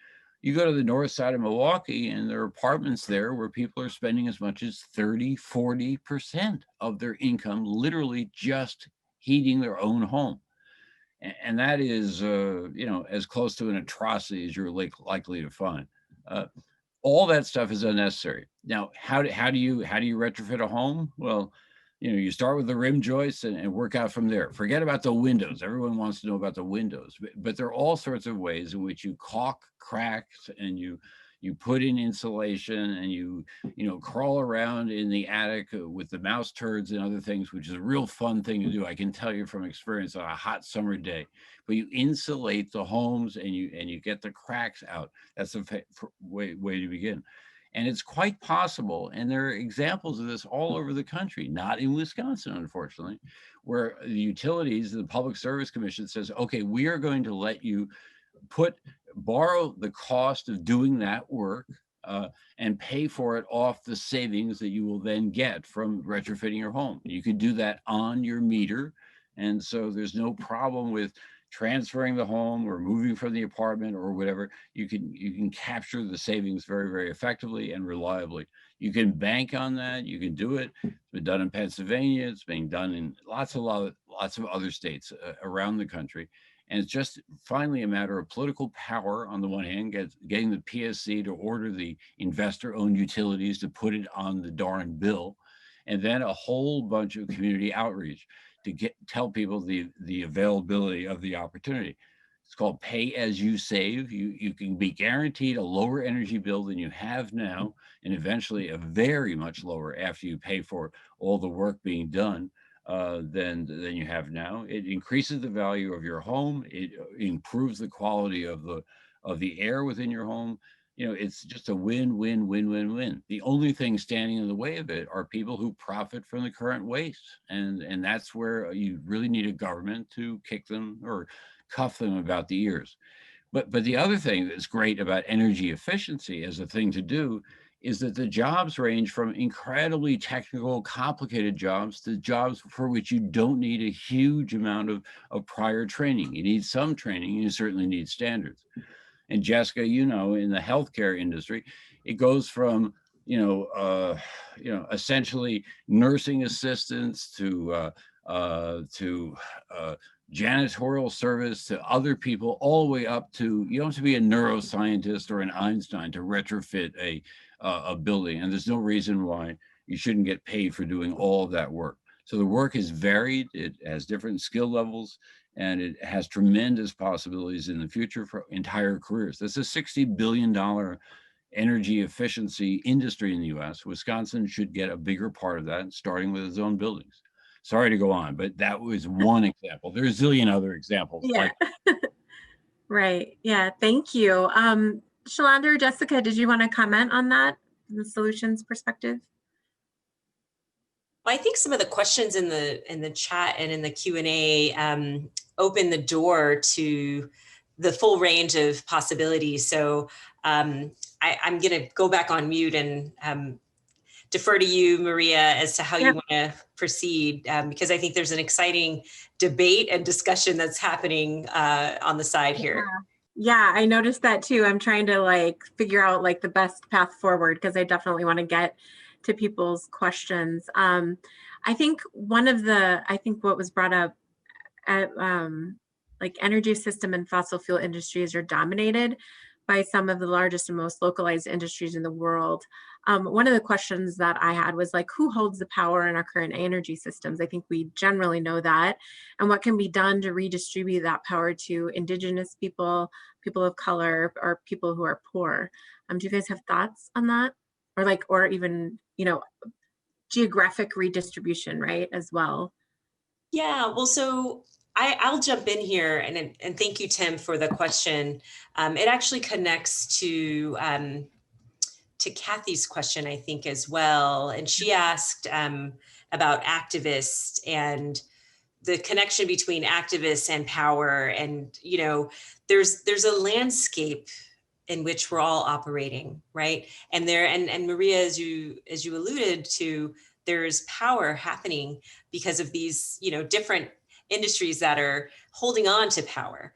You go to the north side of Milwaukee, and there are apartments there where people are spending as much as 30-40% of their income literally just heating their own home. And that is, as close to an atrocity as you're likely to find. All that stuff is unnecessary. Now, how do you retrofit a home? Well, you start with the rim joists and work out from there. Forget about the windows. Everyone wants to know about the windows, but there are all sorts of ways in which you caulk cracks, and you put in insulation, and you crawl around in the attic with the mouse turds and other things, which is a real fun thing to do. I can tell you from experience on a hot summer day. But you insulate the homes, and you get the cracks out. That's a way to begin. And it's quite possible, and there are examples of this all over the country, not in Wisconsin, unfortunately, where the utilities, the Public Service Commission says, okay, we are going to let you borrow the cost of doing that work and pay for it off the savings that you will then get from retrofitting your home. You can do that on your meter. And so there's no problem with transferring the home or moving from the apartment or whatever. You can capture the savings very, very effectively and reliably. You can bank on that. You can do it. It's been done in Pennsylvania. It's being done in lots of other states around the country. And it's just finally a matter of political power on the one hand, getting the PSC to order the investor-owned utilities to put it on the darn bill, and then a whole bunch of community outreach to tell people the availability of the opportunity. It's called pay as you save. You can be guaranteed a lower energy bill than you have now, and eventually a very much lower after you pay for all the work being done than you have now. It increases the value of your home. It improves the quality of the air within your home. It's just a win-win-win-win-win. The only thing standing in the way of it are people who profit from the current waste. And that's where you really need a government to kick them or cuff them about the ears. But the other thing that's great about energy efficiency as a thing to do is that the jobs range from incredibly technical, complicated jobs to jobs for which you don't need a huge amount of prior training. You need some training, you certainly need standards. And Jessica, in the healthcare industry, it goes from, essentially nursing assistants to janitorial service to other people, all the way up to, you don't have to be a neuroscientist or an Einstein to retrofit a building. And there's no reason why you shouldn't get paid for doing all of that work. So the work is varied, it has different skill levels, and it has tremendous possibilities in the future for entire careers. That's a $60 billion energy efficiency industry in the US. Wisconsin should get a bigger part of that, starting with its own buildings. Sorry to go on, but that was one example. There's a zillion other examples. Yeah. Right. Yeah. Thank you. Shalanda or Jessica, did you want to comment on that, the solutions perspective? Well, I think some of the questions in the chat and in the Q&A open the door to the full range of possibilities. So I'm going to go back on mute and defer to you, Maria, as to how Yeah. you want to proceed, because I think there's an exciting debate and discussion that's happening on the side here. Yeah, I noticed that too. I'm trying to like figure out like the best path forward because I definitely want to get to people's questions. I think I think what was brought up at like energy system and fossil fuel industries are dominated by some of the largest and most localized industries in the world. One of the questions that I had was like, who holds the power in our current energy systems? I think we generally know that. And what can be done to redistribute that power to indigenous people, people of color, or people who are poor? Do you guys have thoughts on that? Or like, or even, geographic redistribution, right, as well? Yeah, well, so I'll jump in here and thank you, Tim, for the question. It actually connects to Kathy's question, I think, as well. And she asked about activists and the connection between activists and power. And, there's a landscape in which we're all operating, right? And and Maria, as you alluded to, there's power happening because of these, different industries that are holding on to power.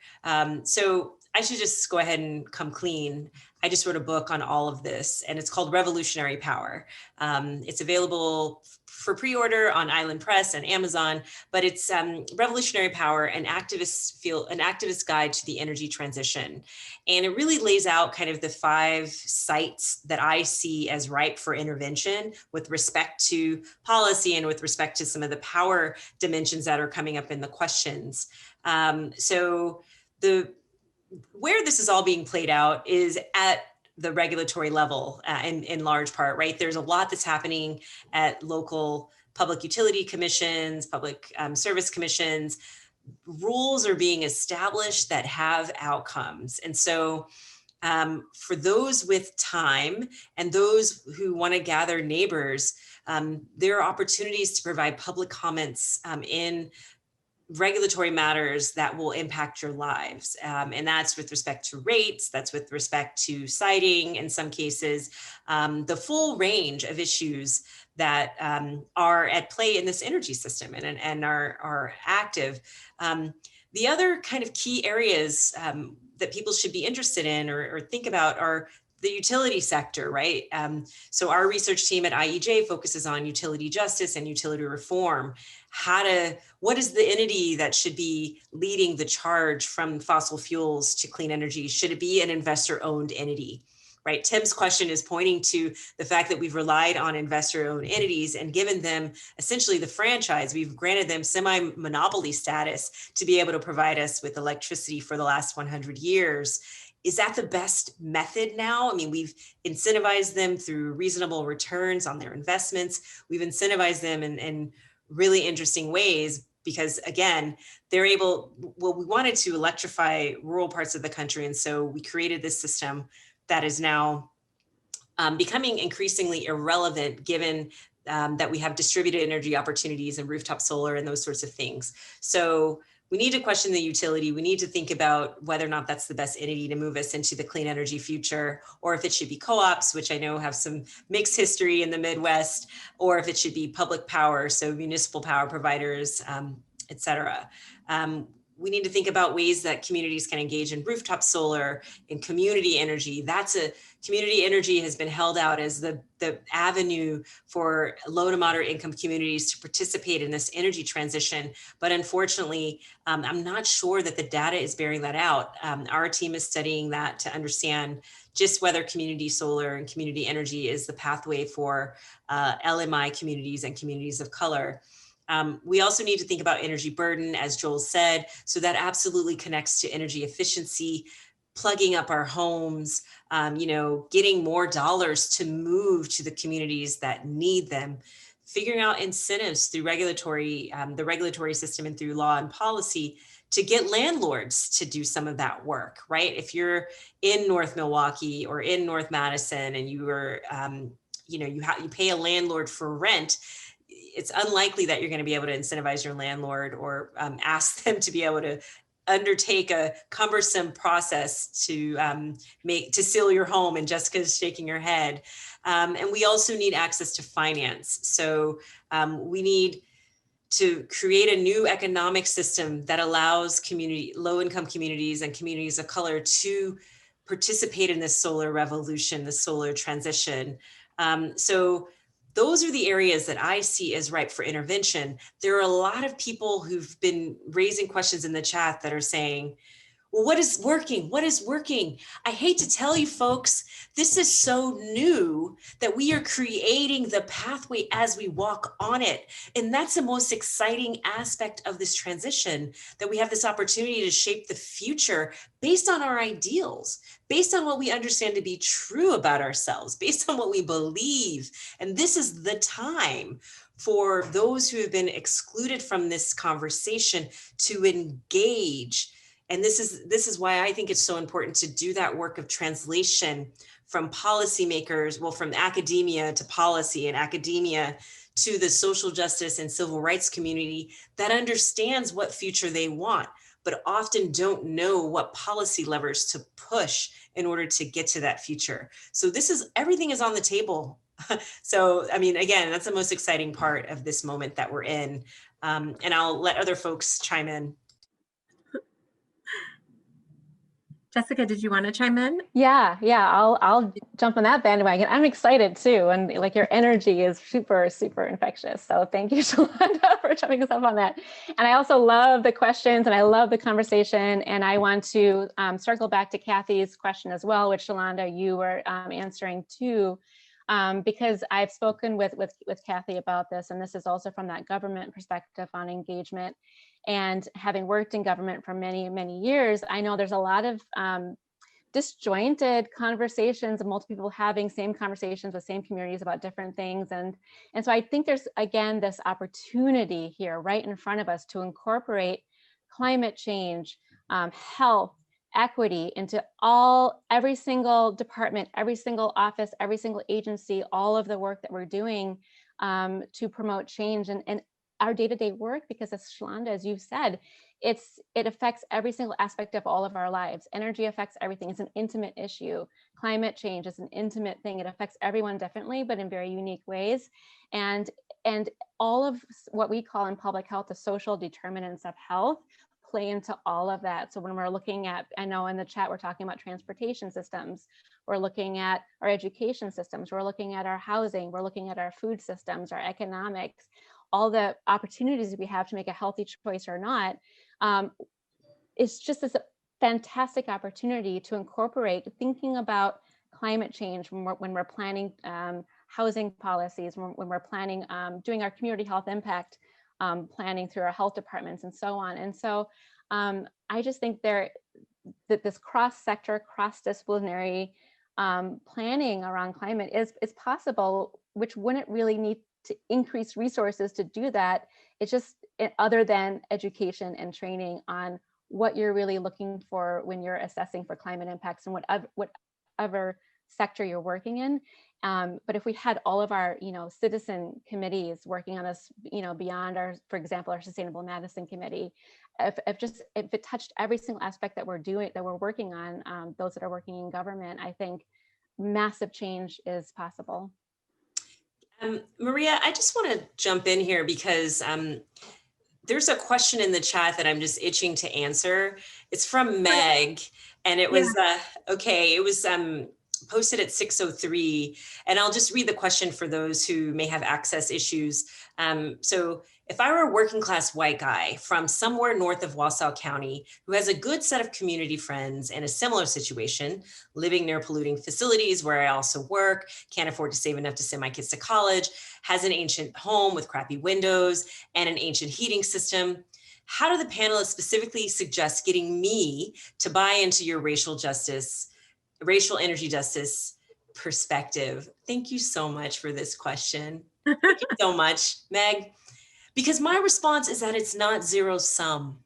So I should just go ahead and come clean. I just wrote a book on all of this, and it's called Revolutionary Power. It's available for pre-order on Island Press and Amazon, but it's Revolutionary Power, an activist guide to the energy transition. And it really lays out kind of the 5 sites that I see as ripe for intervention with respect to policy and with respect to some of the power dimensions that are coming up in the questions. So where this is all being played out is at the regulatory level in large part, right? There's a lot that's happening at local public utility commissions, public service commissions. Rules are being established that have outcomes. And so for those with time and those who want to gather neighbors, there are opportunities to provide public comments in regulatory matters that will impact your lives. And that's with respect to rates, that's with respect to siting, in some cases, the full range of issues that are at play in this energy system and are active. The other kind of key areas that people should be interested in or think about are the utility sector, right? So our research team at IEJ focuses on utility justice and utility reform. What is the entity that should be leading the charge from fossil fuels to clean energy? Should it be an investor-owned entity, right? Tim's question is pointing to the fact that we've relied on investor-owned entities and given them essentially the franchise. We've granted them semi-monopoly status to be able to provide us with electricity for the last 100 years. Is that the best method now? I mean, we've incentivized them through reasonable returns on their investments. We've incentivized them in really interesting ways because, again, we wanted to electrify rural parts of the country. And so we created this system that is now becoming increasingly irrelevant given that we have distributed energy opportunities and rooftop solar and those sorts of things. So we need to question the utility. We need to think about whether or not that's the best entity to move us into the clean energy future, or if it should be co-ops, which I know have some mixed history in the Midwest, or if it should be public power, so municipal power providers, et cetera. We need to think about ways that communities can engage in rooftop solar and community energy. Community energy has been held out as the avenue for low to moderate income communities to participate in this energy transition. But unfortunately, I'm not sure that the data is bearing that out. Our team is studying that to understand just whether community solar and community energy is the pathway for LMI communities and communities of color. We also need to think about energy burden, as Joel said, so that absolutely connects to energy efficiency, plugging up our homes, getting more dollars to move to the communities that need them, figuring out incentives through the regulatory system and through law and policy to get landlords to do some of that work, right? If you're in North Milwaukee or in North Madison and you are, you pay a landlord for rent, it's unlikely that you're going to be able to incentivize your landlord or ask them to be able to undertake a cumbersome process to seal your home, and Jessica's shaking her head. And we also need access to finance. So we need to create a new economic system that allows low-income communities and communities of color to participate in this solar revolution, the solar transition. So those are the areas that I see as ripe for intervention. There are a lot of people who've been raising questions in the chat that are saying, well, what is working? What is working? I hate to tell you folks, this is so new that we are creating the pathway as we walk on it. And that's the most exciting aspect of this transition, that we have this opportunity to shape the future based on our ideals, based on what we understand to be true about ourselves, based on what we believe. And this is the time for those who have been excluded from this conversation to engage. And this is why I think it's so important to do that work of translation from policymakers, well, from academia to policy, and academia to the social justice and civil rights community that understands what future they want, but often don't know what policy levers to push in order to get to that future. So everything is on the table. So, I mean, again, that's the most exciting part of this moment that we're in. And I'll let other folks chime in. Jessica, did you want to chime in? Yeah, I'll jump on that bandwagon. I'm excited too, and like your energy is super infectious. So thank you, Shalanda, for jumping us up on that. And I also love the questions, and I love the conversation. And I want to circle back to Kathy's question as well, which Shalanda, you were answering too, because I've spoken with Kathy about this, and this is also from that government perspective on engagement. And having worked in government for many, many years, I know there's a lot of disjointed conversations, and multiple people having same conversations with same communities about different things. And so I think there's, again, this opportunity here right in front of us to incorporate climate change, health, equity into every single department, every single office, every single agency, all of the work that we're doing to promote change and our day-to-day work, because as Shalanda, as you've said, it affects every single aspect of all of our lives. Energy affects everything. It's an intimate issue. Climate change is an intimate thing. It affects everyone differently, but in very unique ways. And all of what we call in public health the social determinants of health play into all of that. So when we're looking at, I know in the chat, we're talking about transportation systems, we're looking at our education systems, we're looking at our housing, we're looking at our food systems, our economics, all the opportunities we have to make a healthy choice or not. It's just this fantastic opportunity to incorporate thinking about climate change when we're planning housing policies, when we're planning doing our community health impact planning through our health departments and so on. And so I just think that this cross-sector, cross-disciplinary planning around climate is possible, which wouldn't really need to increase resources to do that. It's just other than education and training on what you're really looking for when you're assessing for climate impacts and whatever sector you're working in. But if we had all of our, citizen committees working on this, beyond our, for example, our Sustainable Madison Committee, if it touched every single aspect that we're working on, those that are working in government, I think massive change is possible. Maria, I just want to jump in here because there's a question in the chat that I'm just itching to answer. It's from Meg, and it was, it was posted at 6:03, and I'll just read the question for those who may have access issues. So if I were a working class white guy from somewhere north of Wausau County who has a good set of community friends in a similar situation, living near polluting facilities where I also work, can't afford to save enough to send my kids to college, has an ancient home with crappy windows and an ancient heating system, how do the panelists specifically suggest getting me to buy into your racial energy justice perspective? Thank you so much for this question. Thank you so much, Meg. Because my response is that it's not zero sum,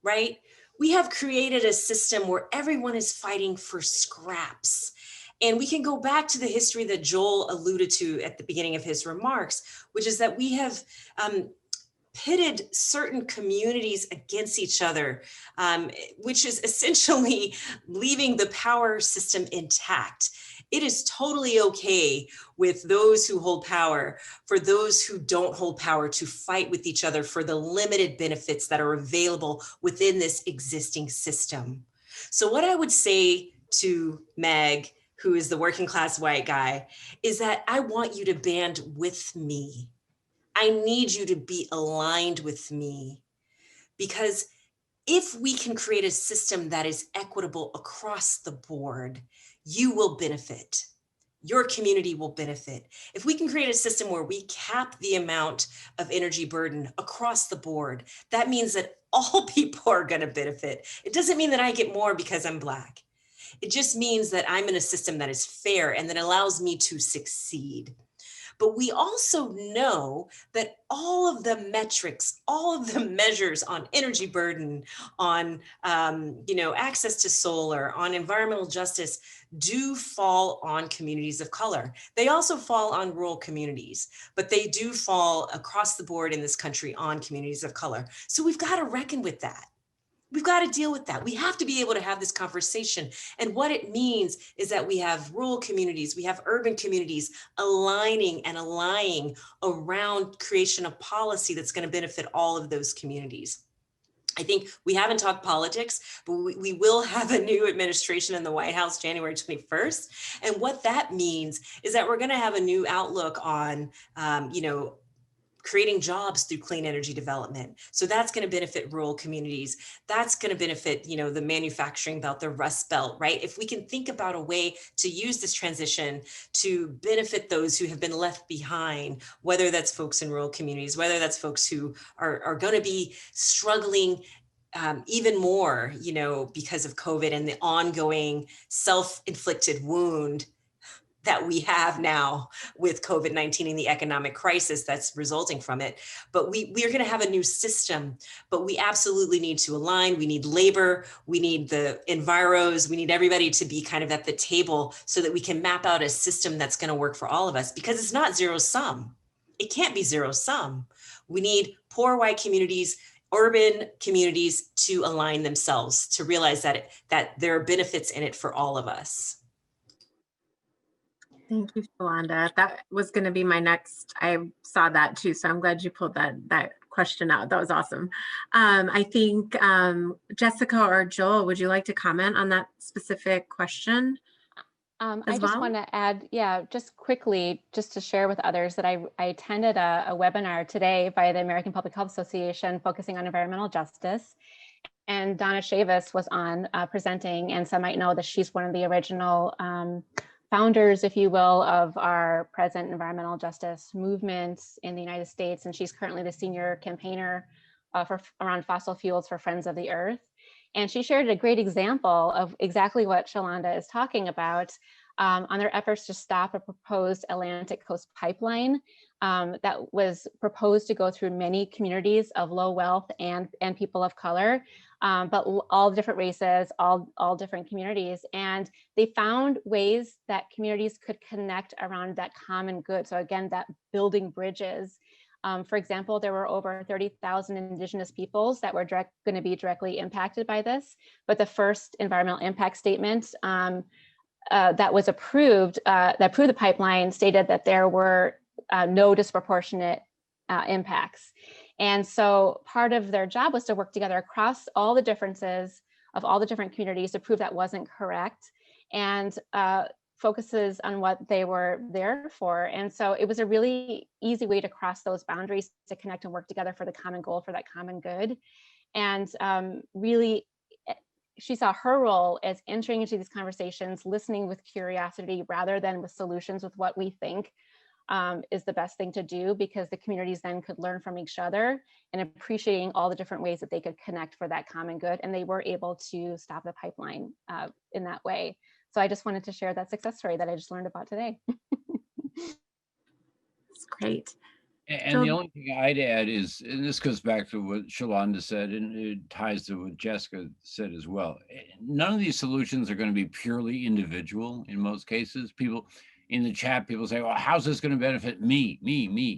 right? We have created a system where everyone is fighting for scraps. And we can go back to the history that Joel alluded to at the beginning of his remarks, which is that we have pitted certain communities against each other, which is essentially leaving the power system intact. It is totally okay with those who hold power, for those who don't hold power, to fight with each other for the limited benefits that are available within this existing system. So what I would say to Meg, who is the working class white guy, is that I want you to band with me. I need you to be aligned with me, because if we can create a system that is equitable across the board, you will benefit. Your community will benefit. If we can create a system where we cap the amount of energy burden across the board, that means that all people are going to benefit. It doesn't mean that I get more because I'm Black. It just means that I'm in a system that is fair and that allows me to succeed. But we also know that all of the metrics, all of the measures on energy burden, on access to solar, on environmental justice, do fall on communities of color. They also fall on rural communities, but they do fall across the board in this country on communities of color. So we've got to reckon with that. We've got to deal with that. We have to be able to have this conversation. And what it means is that we have rural communities, we have urban communities aligning and allying around creation of policy that's going to benefit all of those communities. I think we haven't talked politics, but we will have a new administration in the White House January 21st. And what that means is that we're going to have a new outlook on, creating jobs through clean energy development. So that's going to benefit rural communities. That's going to benefit, the manufacturing belt, the Rust Belt, right? If we can think about a way to use this transition to benefit those who have been left behind, whether that's folks in rural communities, whether that's folks who are going to be struggling even more, because of COVID and the ongoing self-inflicted wound that we have now with COVID-19 and the economic crisis that's resulting from it. But we are going to have a new system, but we absolutely need to align. We need labor, we need the enviros, we need everybody to be kind of at the table so that we can map out a system that's going to work for all of us, because it's not zero sum. It can't be zero sum. We need poor white communities, urban communities to align themselves, to realize that there are benefits in it for all of us. Thank you, Shalanda. That was going to be my next. I saw that too, so I'm glad you pulled that question out. That was awesome. I think Jessica or Joel, would you like to comment on that specific question? I just want to add, just quickly, just to share with others that I attended a webinar today by the American Public Health Association focusing on environmental justice. And Donna Chavis was on presenting, and some might know that she's one of the original founders, if you will, of our present environmental justice movement in the United States. And she's currently the senior campaigner around fossil fuels for Friends of the Earth. And she shared a great example of exactly what Shalanda is talking about on their efforts to stop a proposed Atlantic Coast pipeline that was proposed to go through many communities of low wealth and people of color, but all different races, all different communities. And they found ways that communities could connect around that common good. So again, that building bridges. For example, there were over 30,000 indigenous peoples that were going to be directly impacted by this. But the first environmental impact statement that was approved, that approved the pipeline, stated that there were no disproportionate impacts. And so part of their job was to work together across all the differences of all the different communities to prove that wasn't correct, and focuses on what they were there for. And so it was a really easy way to cross those boundaries, to connect and work together for the common goal, for that common good. And really, she saw her role as entering into these conversations, listening with curiosity rather than with solutions, with what we think is the best thing to do, because the communities then could learn from each other and appreciating all the different ways that they could connect for that common good. And they were able to stop the pipeline in that way. So I just wanted to share that success story that I just learned about today. That's great. And the only thing I'd add is, and this goes back to what Shalanda said, and it ties to what Jessica said as well. None of these solutions are going to be purely individual in most cases. People in the chat, people say, well, how's this going to benefit me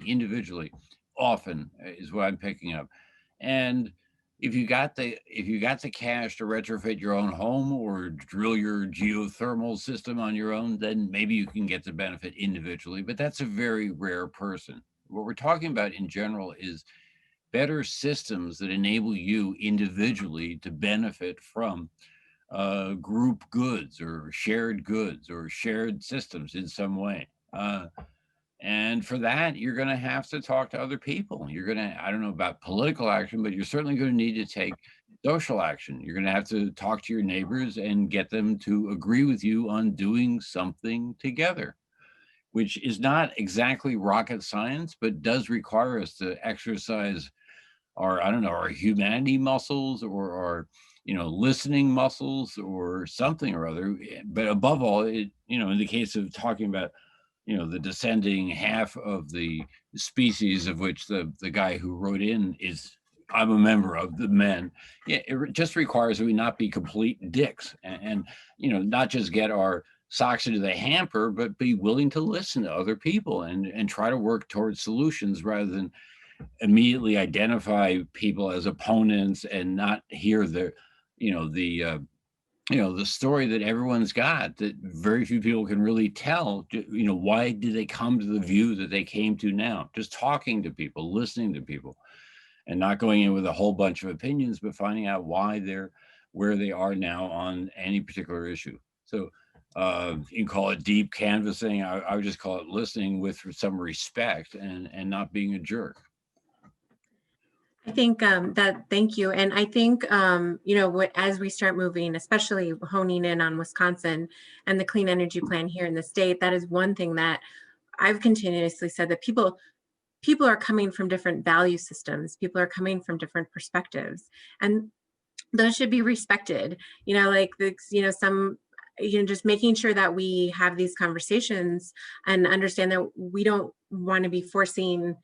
individually? often, is what I'm picking up. And if you got the cash to retrofit your own home or drill your geothermal system on your own, then maybe you can get the benefit individually, but that's a very rare person. What we're talking about in general is better systems that enable you individually to benefit from group goods or shared systems in some way. And for that, you're going to have to talk to other people. You're going to, I don't know about political action, but you're certainly going to need to take social action. You're going to have to talk to your neighbors and get them to agree with you on doing something together, which is not exactly rocket science, but does require us to exercise our, I don't know, our humanity muscles or our, listening muscles or something or other. But above all, it, in the case of talking about, the descending half of the species of which the guy who wrote in is, I'm a member of, the men. Yeah, it just requires that we not be complete dicks and not just get our socks into the hamper, but be willing to listen to other people and try to work towards solutions rather than immediately identify people as opponents and not hear the story that everyone's got, that very few people can really tell. Why did they come to the view that they came to now? Just talking to people, listening to people, and not going in with a whole bunch of opinions, but finding out why they're where they are now on any particular issue. So you can call it deep canvassing. I would just call it listening with some respect and not being a jerk. I think thank you. And I think, as we start moving, especially honing in on Wisconsin and the clean energy plan here in the state, that is one thing that I've continuously said, that people are coming from different value systems. People are coming from different perspectives, and those should be respected. Just making sure that we have these conversations and understand that we don't want to be forcing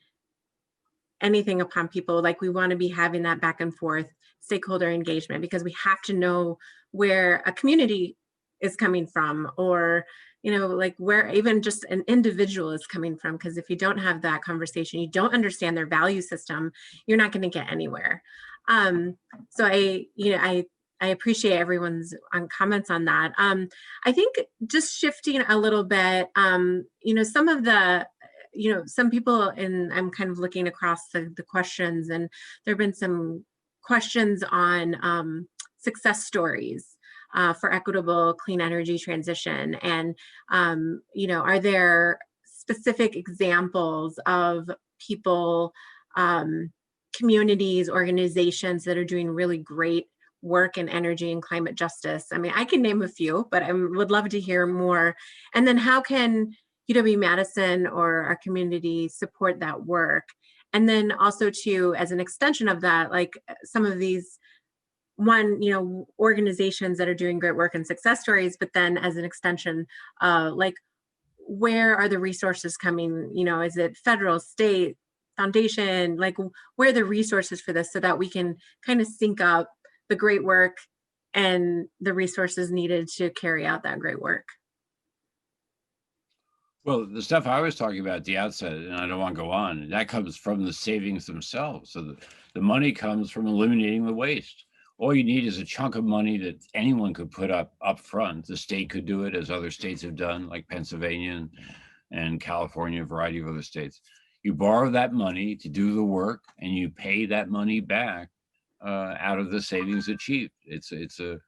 anything upon people. Like, we want to be having that back and forth stakeholder engagement, because we have to know where a community is coming from, or where even just an individual is coming from. Because if you don't have that conversation, you don't understand their value system, you're not going to get anywhere. So I appreciate everyone's comments on that. I think just shifting a little bit, some of the some people, and I'm kind of looking across the questions, and there have been some questions on success stories for equitable clean energy transition. And, are there specific examples of people, communities, organizations that are doing really great work in energy and climate justice? I mean, I can name a few, but I would love to hear more. And then how can UW-Madison or our community support that work? And then also, too, as an extension of that, like some of these organizations that are doing great work and success stories, but then as an extension, like, where are the resources coming? Is it federal, state, foundation? Like, where are the resources for this, so that we can kind of sync up the great work and the resources needed to carry out that great work? Well, the stuff I was talking about at the outset, and I don't want to go on, that comes from the savings themselves. So the money comes from eliminating the waste. All you need is a chunk of money that anyone could put up front. The state could do it, as other states have done, like Pennsylvania and California, a variety of other states. You borrow that money to do the work, and you pay that money back out of the savings achieved. It's a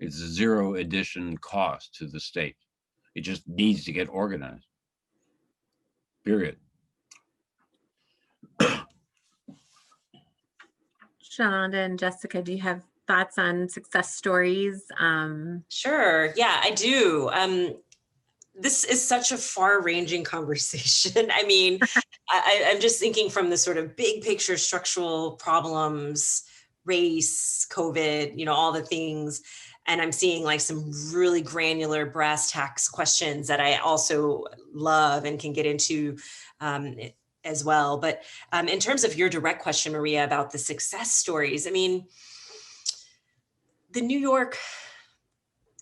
zero addition cost to the state. It just needs to get organized. Period. Shalanda and Jessica, do you have thoughts on success stories? Sure. Yeah, I do. This is such a far-ranging conversation. I mean, I'm just thinking from the sort of big picture structural problems, race, COVID, all the things. And I'm seeing like some really granular brass tacks questions that I also love and can get into as well. But in terms of your direct question, Maria, about the success stories, I mean, the New York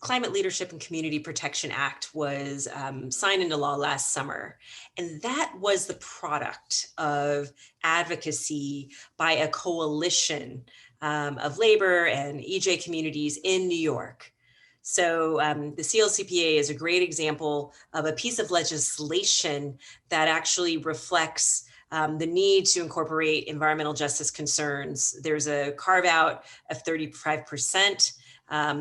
Climate Leadership and Community Protection Act was signed into law last summer. And that was the product of advocacy by a coalition of labor and EJ communities in New York. So the CLCPA is a great example of a piece of legislation that actually reflects the need to incorporate environmental justice concerns. There's a carve out of 35%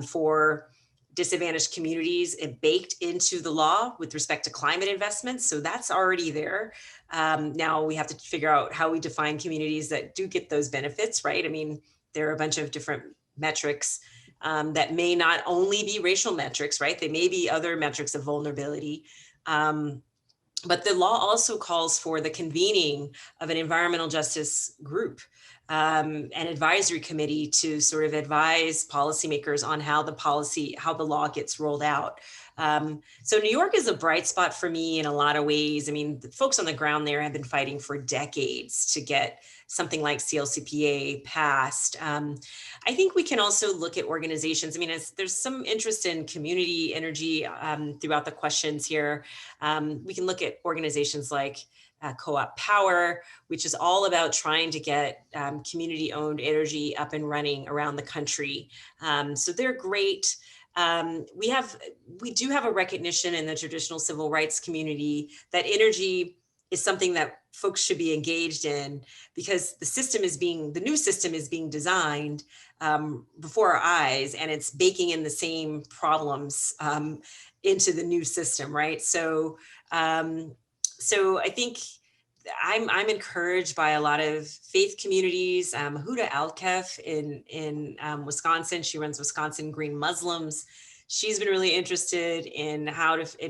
for disadvantaged communities baked into the law with respect to climate investments. So that's already there. Now we have to figure out how we define communities that do get those benefits, right? I mean, there are a bunch of different metrics that may not only be racial metrics, right? They may be other metrics of vulnerability. But the law also calls for the convening of an environmental justice group, an advisory committee to sort of advise policymakers on how the law gets rolled out. So New York is a bright spot for me in a lot of ways. I mean, the folks on the ground there have been fighting for decades to get something like CLCPA passed. I think we can also look at organizations. I mean, there's some interest in community energy throughout the questions here. We can look at organizations like Co-op Power, which is all about trying to get community-owned energy up and running around the country. So they're great. We do have a recognition in the traditional civil rights community that energy is something that folks should be engaged in, because the new system is being designed before our eyes, and it's baking in the same problems into the new system, right? So I think I'm encouraged by a lot of faith communities. Huda Alkef in Wisconsin, she runs Wisconsin Green Muslims. She's been really interested in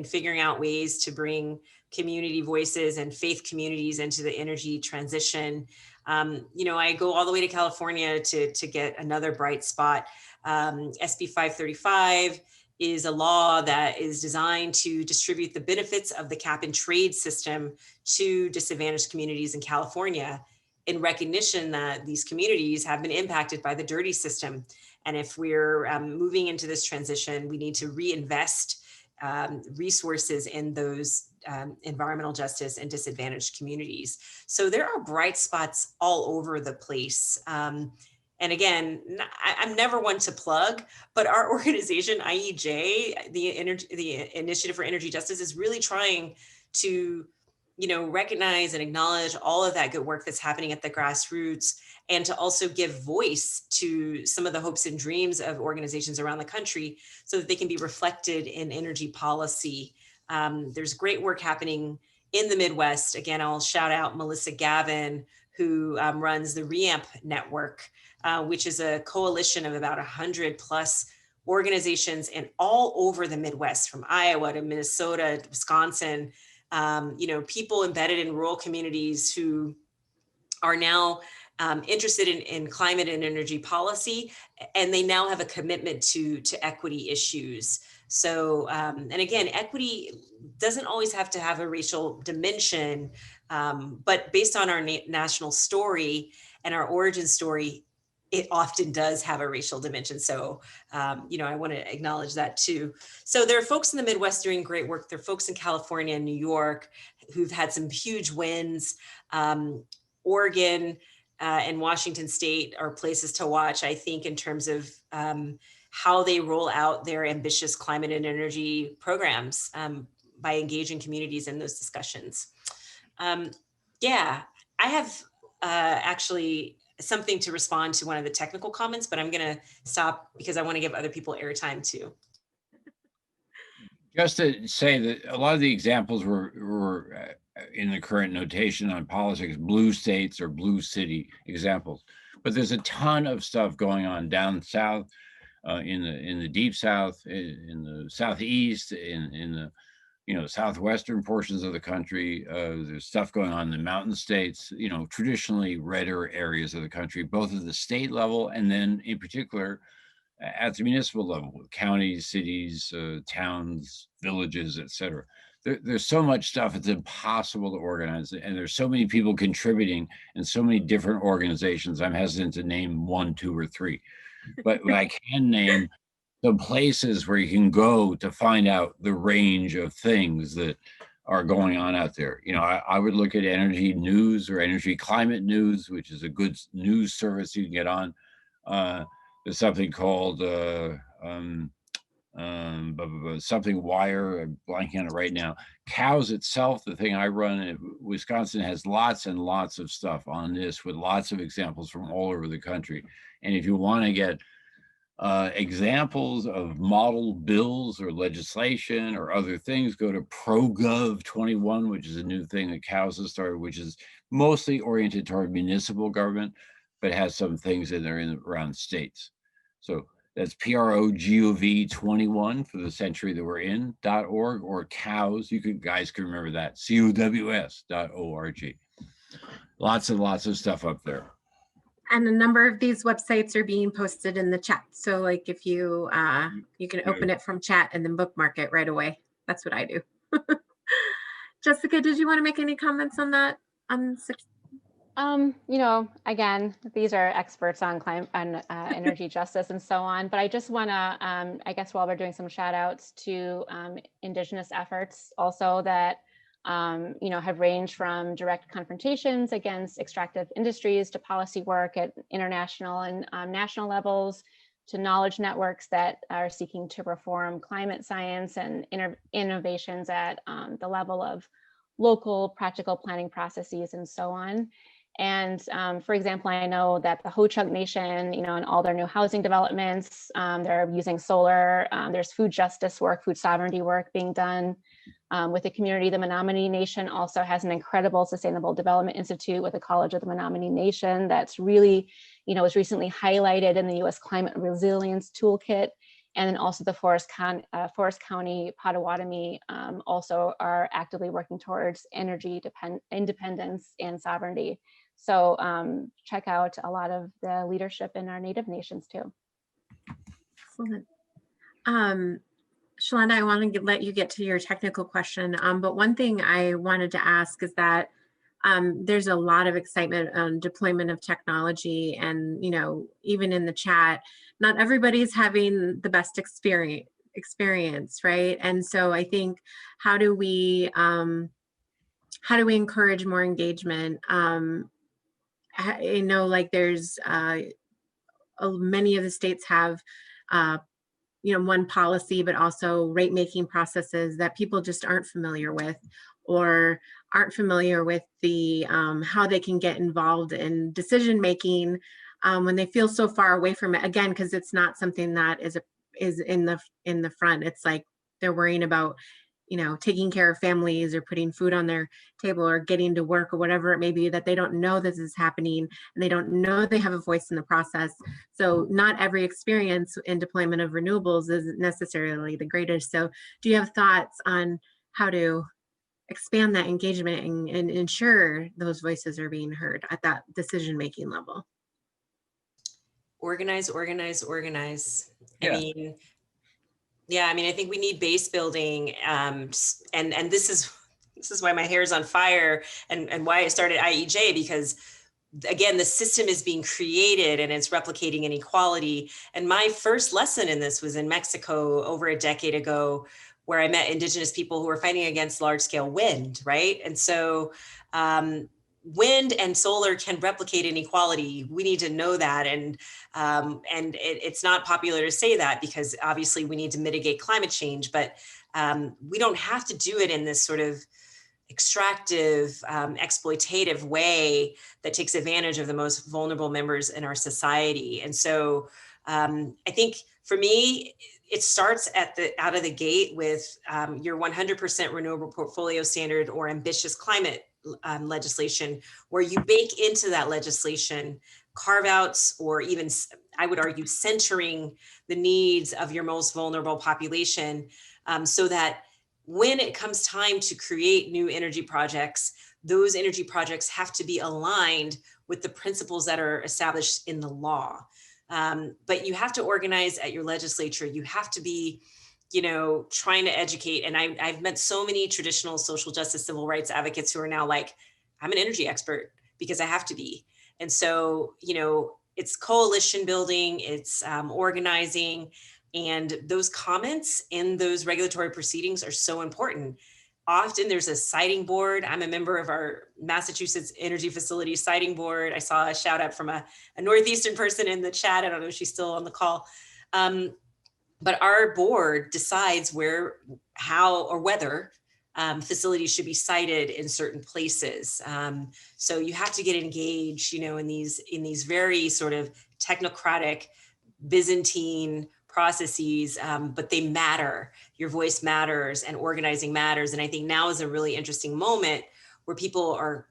figuring out ways to bring community voices and faith communities into the energy transition. I go all the way to California to get another bright spot. SB 535 is a law that is designed to distribute the benefits of the cap and trade system to disadvantaged communities in California, in recognition that these communities have been impacted by the dirty system. And if we're moving into this transition, we need to reinvest resources in those environmental justice and disadvantaged communities. So there are bright spots all over the place. And again, I'm never one to plug, but our organization, IEJ, the Initiative for Energy Justice, is really trying to, recognize and acknowledge all of that good work that's happening at the grassroots, and to also give voice to some of the hopes and dreams of organizations around the country so that they can be reflected in energy policy. There's great work happening in the Midwest. Again, I'll shout out Melissa Gavin, who runs the REAMP network, which is a coalition of about 100 plus organizations and all over the Midwest, from Iowa to Minnesota to Wisconsin, people embedded in rural communities who are now interested in climate and energy policy, and they now have a commitment to equity issues. So, and again, equity doesn't always have to have a racial dimension, but based on our national story and our origin story, it often does have a racial dimension. So, I want to acknowledge that too. So there are folks in the Midwest doing great work. There are folks in California and New York who've had some huge wins. Oregon and Washington State are places to watch, I think, in terms of how they roll out their ambitious climate and energy programs by engaging communities in those discussions. I have actually something to respond to one of the technical comments, but I'm going to stop because I want to give other people airtime too. Just to say that a lot of the examples were in the current notation on politics, blue states or blue city examples, but there's a ton of stuff going on down south, in the deep south, in the southeast, in the southwestern portions of the country. There's stuff going on in the mountain states, traditionally redder areas of the country, both at the state level and then in particular at the municipal level, counties, cities, towns, villages, etc. There's so much stuff, it's impossible to organize, and there's so many people contributing and so many different organizations. I'm hesitant to name 1, 2, or 3, but I can name some places where you can go to find out the range of things that are going on out there. You know, I would look at Energy News or Energy Climate News, which is a good news service you can get on. There's something called something wire. I'm blanking on it right now. Cows itself, the thing I run in Wisconsin, has lots and lots of stuff on this with lots of examples from all over the country. And if you want to get examples of model bills or legislation or other things, go to ProGov 21, which is a new thing that Cows has started, which is mostly oriented toward municipal government, but has some things in there around states. So that's PROGOV 21 for the century that we're in .org, or cows. Guys can remember that, COWS.org. Lots and lots of stuff up there. And a number of these websites are being posted in the chat. So like if you, you can open it from chat and then bookmark it right away. That's what I do. Jessica, did you want to make any comments on that? You know, again, these are experts on climate and energy justice and so on, but I just want to, I guess while we're doing some shout outs to Indigenous efforts also that, you know, have ranged from direct confrontations against extractive industries to policy work at international and national levels, to knowledge networks that are seeking to reform climate science and innovations at the level of local practical planning processes and so on. And for example, I know that the Ho-Chunk Nation, you know, in all their new housing developments, they're using solar. There's food justice work, food sovereignty work being done with the community. The Menominee Nation also has an incredible Sustainable Development Institute with the College of the Menominee Nation that's really, you know, was recently highlighted in the U.S. Climate Resilience Toolkit. And then also the Forest County Potawatomi also are actively working towards energy independence and sovereignty. So check out a lot of the leadership in our Native nations too. Excellent. Shalanda, I want to let you get to your technical question, but one thing I wanted to ask is that there's a lot of excitement on deployment of technology, and you know, even in the chat, not everybody's having the best experience, right? And so I think, how do we encourage more engagement? You know, like there's many of the states have you know, one policy, but also rate making processes that people just aren't familiar with, or aren't familiar with the how they can get involved in decision making when they feel so far away from it. Again, because it's not something that is in the front. It's like they're worrying about, you know, taking care of families or putting food on their table or getting to work or whatever it may be, that they don't know this is happening and they don't know they have a voice in the process. So not every experience in deployment of renewables is necessarily the greatest. So do you have thoughts on how to expand that engagement and ensure those voices are being heard at that decision-making level? Organize, organize, organize. Yeah. I mean, I think we need base building, and this is why my hair is on fire, and why I started IEJ, because again, the system is being created and it's replicating inequality. And my first lesson in this was in Mexico over a decade ago, where I met Indigenous people who were fighting against large scale wind, right? And so wind and solar can replicate inequality. We need to know that. And it's not popular to say that, because obviously we need to mitigate climate change, but we don't have to do it in this sort of extractive, exploitative way that takes advantage of the most vulnerable members in our society. And so I think for me, it starts out of the gate with your 100% renewable portfolio standard or ambitious climate legislation, where you bake into that legislation carve outs, or even, I would argue, centering the needs of your most vulnerable population, so that when it comes time to create new energy projects, those energy projects have to be aligned with the principles that are established in the law. But you have to organize at your legislature. You have to be, you know, trying to educate. And I've met so many traditional social justice, civil rights advocates who are now like, I'm an energy expert because I have to be. And so, you know, it's coalition building, it's organizing, And those comments in those regulatory proceedings are so important. Often there's a siting board. I'm a member of our Massachusetts Energy Facilities Siting Board. I saw a shout out from a Northeastern person in the chat. I don't know if she's still on the call. But our board decides where, how, or whether facilities should be sited in certain places. So you have to get engaged, you know, in these very sort of technocratic, Byzantine processes, but they matter. Your voice matters and organizing matters. And I think now is a really interesting moment where people are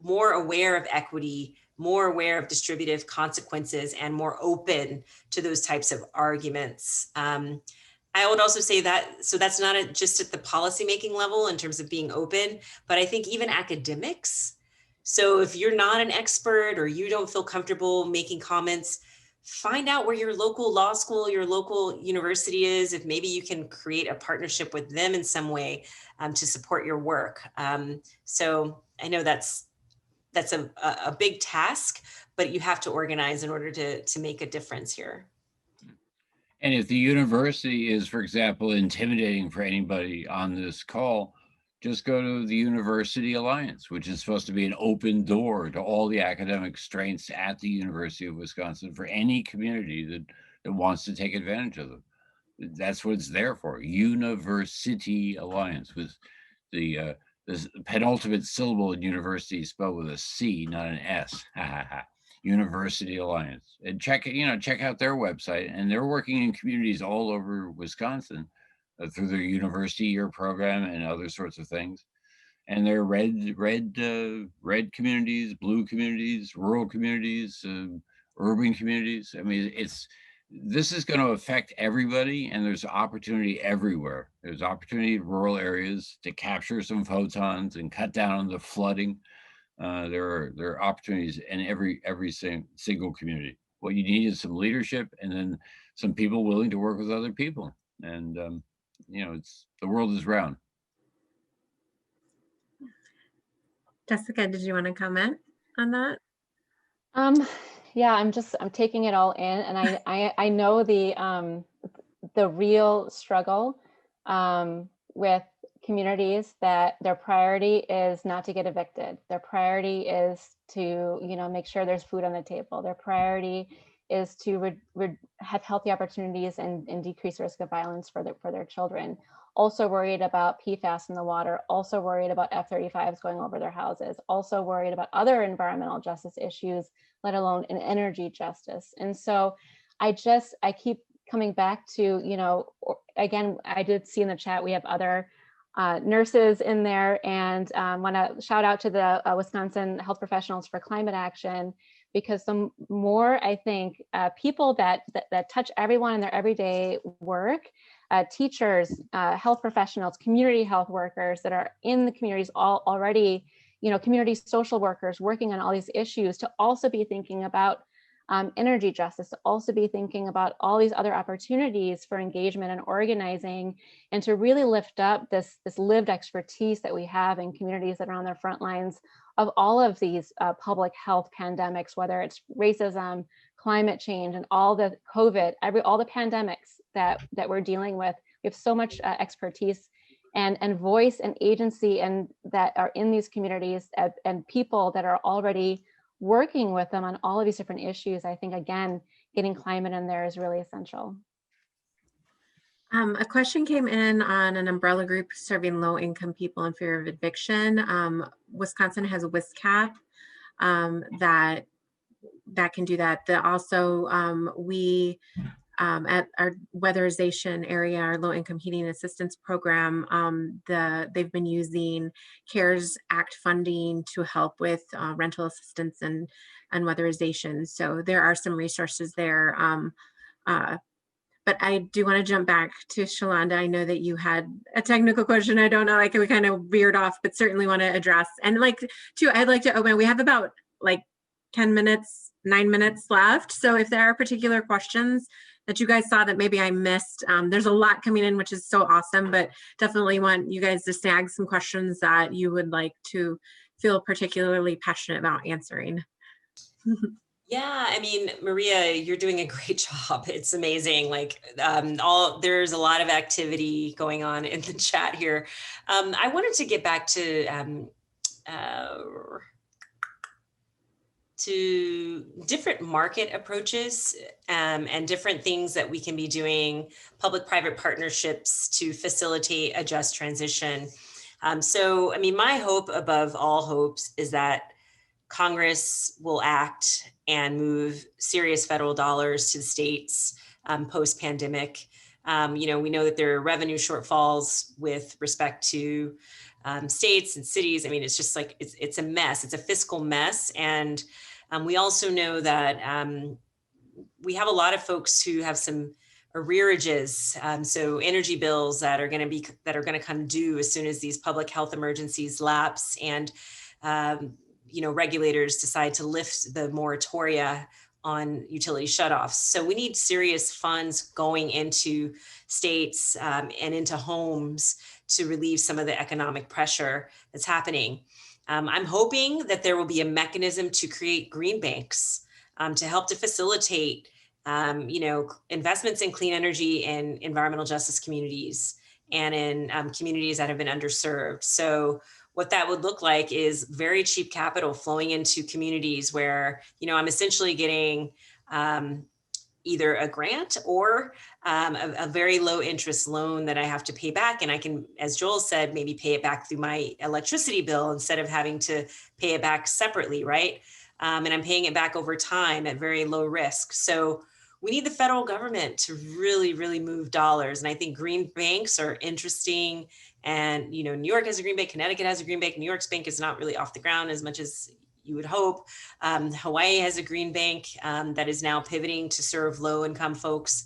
more aware of equity, more aware of distributive consequences, and more open to those types of arguments. I would also say that, so that's not just at the policymaking level in terms of being open, but I think even academics. So if you're not an expert or you don't feel comfortable making comments, find out where your local law school, your local university is, if maybe you can create a partnership with them in some way to support your work. So I know that's a big task, but you have to organize in order to make a difference here. And if the university is, for example, intimidating for anybody on this call, just go to the University Alliance, which is supposed to be an open door to all the academic strengths at the University of Wisconsin for any community that wants to take advantage of them. That's what it's there for. University Alliance, with the penultimate syllable in university spelled with a C, not an S. University Alliance, and check out their website. And they're working in communities all over Wisconsin through their university year program and other sorts of things. And they're red communities, blue communities, rural communities, urban communities. I mean, this is going to affect everybody, and there's opportunity everywhere. There's opportunity in rural areas to capture some photons and cut down on the flooding. There are opportunities in every single community. What you need is some leadership, and then some people willing to work with other people. And the world is round. Jessica, did you want to comment on that? Yeah, I'm taking it all in, and I know the real struggle with communities that their priority is not to get evicted. Their priority is to, make sure there's food on the table. Their priority is to have healthy opportunities and decrease risk of violence for their children. Also worried about PFAS in the water, also worried about F-35s going over their houses, also worried about other environmental justice issues, let alone in energy justice. And so I keep coming back to, again, I did see in the chat, we have other nurses in there, and want to shout out to the Wisconsin Health Professionals for Climate Action, because the more I think people that touch everyone in their everyday work, teachers, health professionals, community health workers that are in the communities already, community social workers working on all these issues, to also be thinking about energy justice, to also be thinking about all these other opportunities for engagement and organizing, and to really lift up this lived expertise that we have in communities that are on their front lines of all of these public health pandemics, whether it's racism, climate change, and all the COVID, all the pandemics that we're dealing with. We have so much expertise and voice and agency, and that are in these communities, and people that are already working with them on all of these different issues. I think, again, getting climate in there is really essential. A question came in on an umbrella group serving low-income people in fear of eviction. Wisconsin has a WISCAP that can do that. Also, we at our weatherization area, our low-income heating assistance program, they've been using CARES Act funding to help with rental assistance and weatherization. So there are some resources there. But I do want to jump back to Shalanda. I know that you had a technical question. I don't know, like we kind of veered off, but certainly want to address. And I'd like to open, we have about 10 minutes, 9 minutes left. So if there are particular questions that you guys saw that maybe I missed, there's a lot coming in, which is so awesome, but definitely want you guys to snag some questions that you would like to feel particularly passionate about answering. Yeah, I mean, Maria, you're doing a great job. It's amazing. Like, there's a lot of activity going on in the chat here. I wanted to get back uh, to different market approaches and different things that we can be doing, public-private partnerships to facilitate a just transition. So, I mean, my hope above all hopes is that Congress will act and move serious federal dollars to the states post-pandemic. We know that there are revenue shortfalls with respect to states and cities. I mean, it's just like, it's a mess. It's a fiscal mess. And we also know that we have a lot of folks who have some arrearages, so energy bills that are going to come due as soon as these public health emergencies lapse, and regulators decide to lift the moratoria on utility shutoffs. So we need serious funds going into states and into homes to relieve some of the economic pressure that's happening. I'm hoping that there will be a mechanism to create green banks to help to facilitate investments in clean energy and environmental justice communities and in communities that have been underserved. So what that would look like is very cheap capital flowing into communities where, I'm essentially getting either a grant or a very low interest loan that I have to pay back. And I can, as Joel said, maybe pay it back through my electricity bill instead of having to pay it back separately, right? And I'm paying it back over time at very low risk. So we need the federal government to really, really move dollars. And I think green banks are interesting. And, New York has a green bank, Connecticut has a green bank. New York's bank is not really off the ground as much as you would hope. Hawaii has a green bank that is now pivoting to serve low income folks.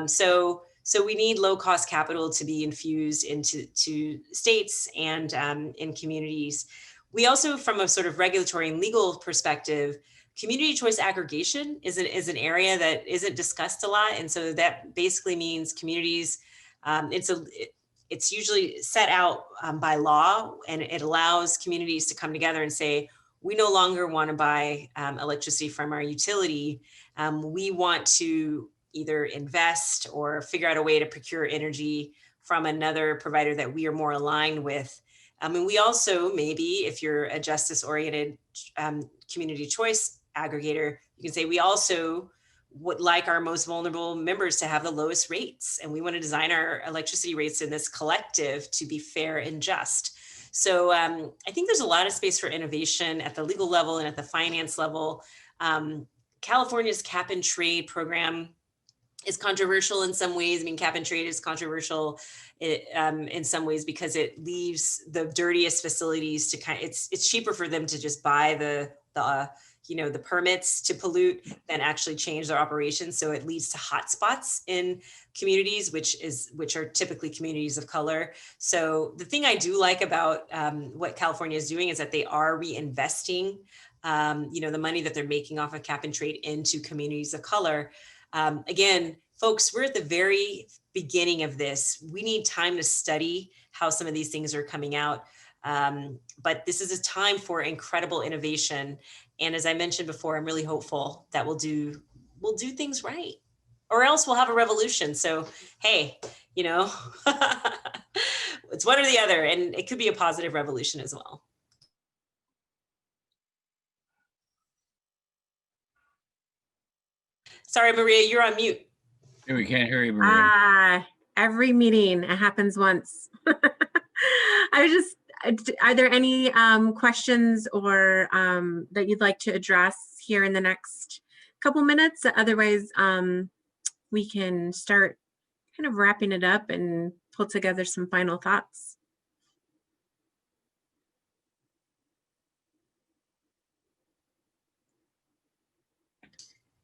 So we need low cost capital to be infused into states and in communities. We also, from a sort of regulatory and legal perspective, community choice aggregation is an area that isn't discussed a lot. And so that basically means communities, it's usually set out by law, and it allows communities to come together and say, we no longer want to buy electricity from our utility. We want to either invest or figure out a way to procure energy from another provider that we are more aligned with. And we also, maybe if you're a justice-oriented community choice aggregator, you can say we also would like our most vulnerable members to have the lowest rates. And we want to design our electricity rates in this collective to be fair and just. So I think there's a lot of space for innovation at the legal level and at the finance level. California's cap and trade program is controversial in some ways. I mean, cap and trade is controversial in some ways because it leaves the dirtiest facilities to it's cheaper for them to just buy the permits to pollute than actually change their operations. So it leads to hotspots in communities, which are typically communities of color. So the thing I do like about what California is doing is that they are reinvesting, the money that they're making off of cap and trade into communities of color. Again, folks, we're at the very beginning of this. We need time to study how some of these things are coming out. But this is a time for incredible innovation. And as I mentioned before, I'm really hopeful that we'll do things right, or else we'll have a revolution. So, hey, it's one or the other, and it could be a positive revolution as well. Sorry, Maria, you're on mute. Yeah, we can't hear you, Maria. Every meeting, it happens once. Are there any questions or that you'd like to address here in the next couple minutes? Otherwise, we can start kind of wrapping it up and pull together some final thoughts.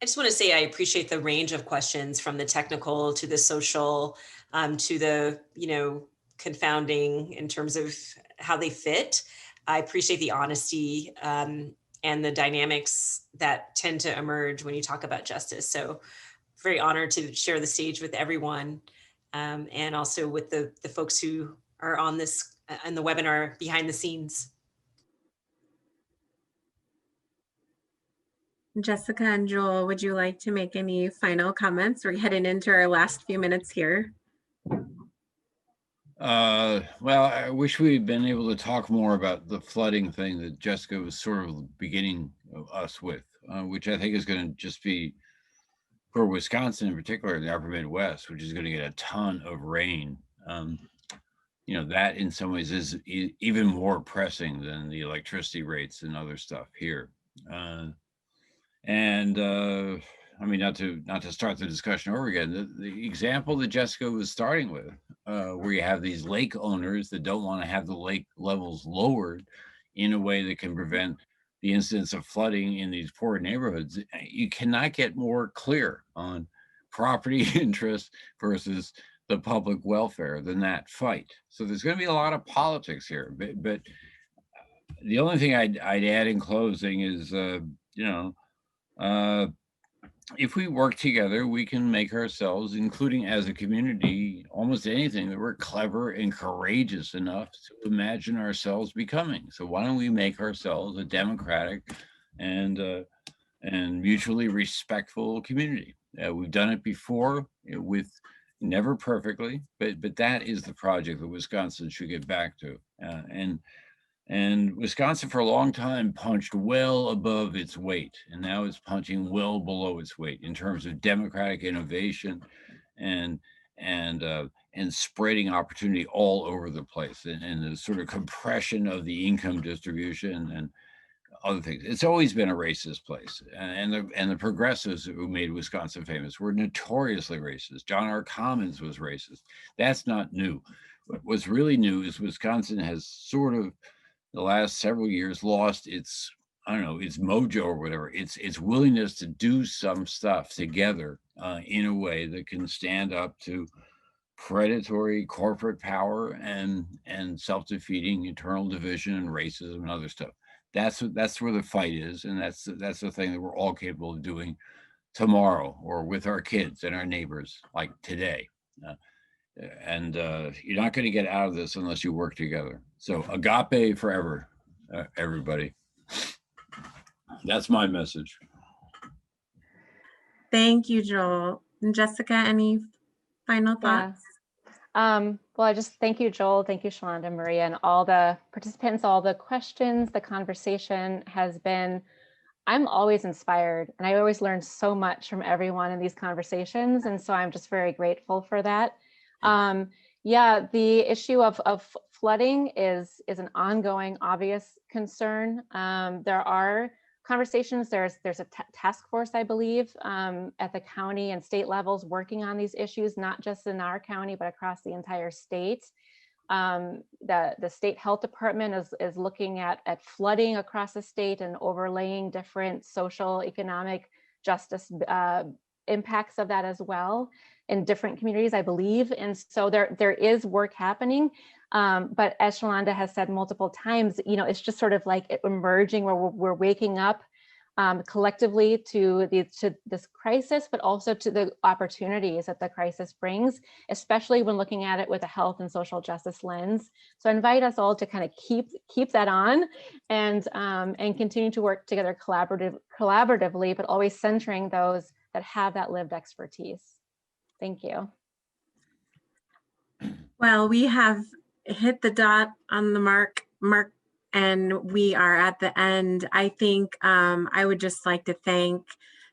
I just want to say I appreciate the range of questions, from the technical to the social, to the, confounding in terms of how they fit. I appreciate the honesty and the dynamics that tend to emerge when you talk about justice. So very honored to share the stage with everyone, and also with the folks who are on this and the webinar behind the scenes. Jessica and Joel, would you like to make any final comments? We're heading into our last few minutes here. Well, I wish we'd been able to talk more about the flooding thing that Jessica was sort of beginning us with, which I think is going to just be, for Wisconsin in particular, in the upper Midwest, which is going to get a ton of rain. That in some ways is even more pressing than the electricity rates and other stuff here. I mean, not to start the discussion over again, the example that Jessica was starting with, where you have these lake owners that don't want to have the lake levels lowered in a way that can prevent the incidence of flooding in these poor neighborhoods. You cannot get more clear on property interest versus the public welfare than that fight. So there's going to be a lot of politics here. But the only thing I'd add in closing is, if we work together, we can make ourselves, including as a community, almost anything that we're clever and courageous enough to imagine ourselves becoming. So why don't we make ourselves a democratic and mutually respectful community? We've done it before with never perfectly, but that is the project that Wisconsin should get back to. And Wisconsin for a long time punched well above its weight, and now it's punching well below its weight in terms of democratic innovation and spreading opportunity all over the place, and the sort of compression of the income distribution and other things. It's always been a racist place, and the progressives who made Wisconsin famous were notoriously racist. John R. Commons was racist. That's not new. What's really new is Wisconsin has sort of, the last several years, lost its, I don't know, its mojo or whatever, its willingness to do some stuff together in a way that can stand up to predatory corporate power and self-defeating internal division and racism and other stuff. That's where the fight is, and that's the thing that we're all capable of doing tomorrow, or with our kids and our neighbors, like today. You're not going to get out of this unless you work together. So agape forever, everybody. That's my message. Thank you, Joel. And Jessica, any final thoughts? Well, I just thank you, Joel. Thank you, Shalanda, Maria, and all the participants, all the questions. The conversation has been, I'm always inspired, and I always learn so much from everyone in these conversations. And so I'm just very grateful for that. Yeah, the issue of flooding is an ongoing, obvious concern. There are conversations. There's a task force, I believe, at the county and state levels working on these issues, not just in our county, but across the entire state. The state health department is looking at flooding across the state and overlaying different social, economic justice impacts of that as well in different communities, I believe. And so there is work happening. But as Shalanda has said multiple times, it's just sort of like emerging, where we're waking up collectively to this crisis, but also to the opportunities that the crisis brings, especially when looking at it with a health and social justice lens. So I invite us all to kind of keep that on and continue to work together collaboratively, but always centering those that have that lived expertise. Thank you. Well, we have hit the dot on the mark, and we are at the end. I think I would just like to thank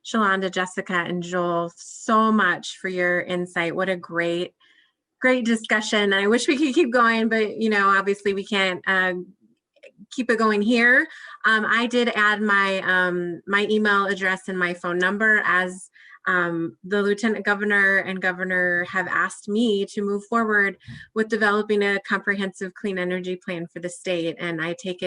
Shalanda, Jessica, and Joel so much for your insight. What a great discussion. I wish we could keep going, but obviously we can't keep it going here. I did add my email address and my phone number, as the Lieutenant Governor and Governor have asked me to move forward with developing a comprehensive clean energy plan for the state. And I take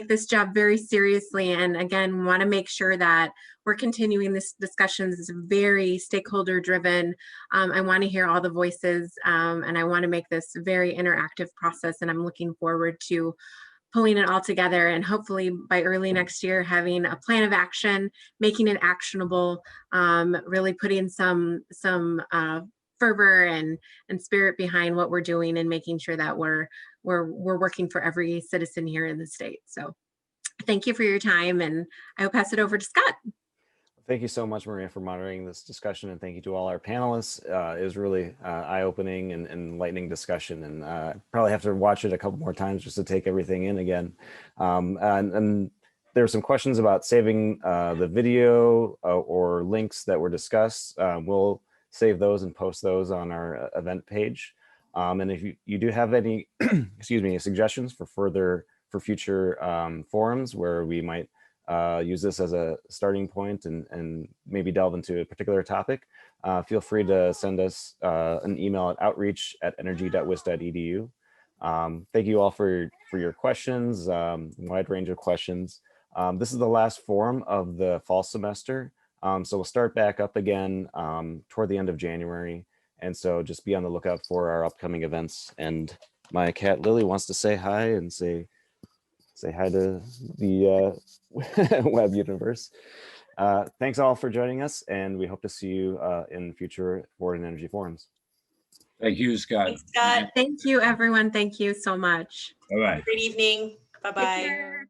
this job very seriously, and again, want to make sure that we're continuing this discussion. It's very stakeholder driven. I want to hear all the voices, and I want to make this a very interactive process, and I'm looking forward to pulling it all together, and hopefully by early next year having a plan of action, making it actionable, really putting some fervor and spirit behind what we're doing, and making sure that we're working for every citizen here in the state. So thank you for your time, and I will pass it over to Scott. Thank you so much, Maria, for moderating this discussion, and thank you to all our panelists. It was really eye-opening and enlightening discussion, and probably have to watch it a couple more times just to take everything in again. And there were some questions about saving the video or links that were discussed. We'll save those and post those on our event page. And if you do have any, excuse me, suggestions for future forums where we might use this as a starting point and maybe delve into a particular topic, feel free to send us an email at outreach@energy.wis.edu. Thank you all for your questions, wide range of questions. This is the last forum of the fall semester. So we'll start back up again toward the end of January. And so just be on the lookout for our upcoming events. And my cat Lily wants to say hi and say hi to the web universe. Thanks all for joining us, and we hope to see you in future Forward in Energy forums. Thank you, Scott. Thanks, Scott. Thank you, everyone. Thank you so much. Bye-bye. Great evening. Bye-bye. Take care.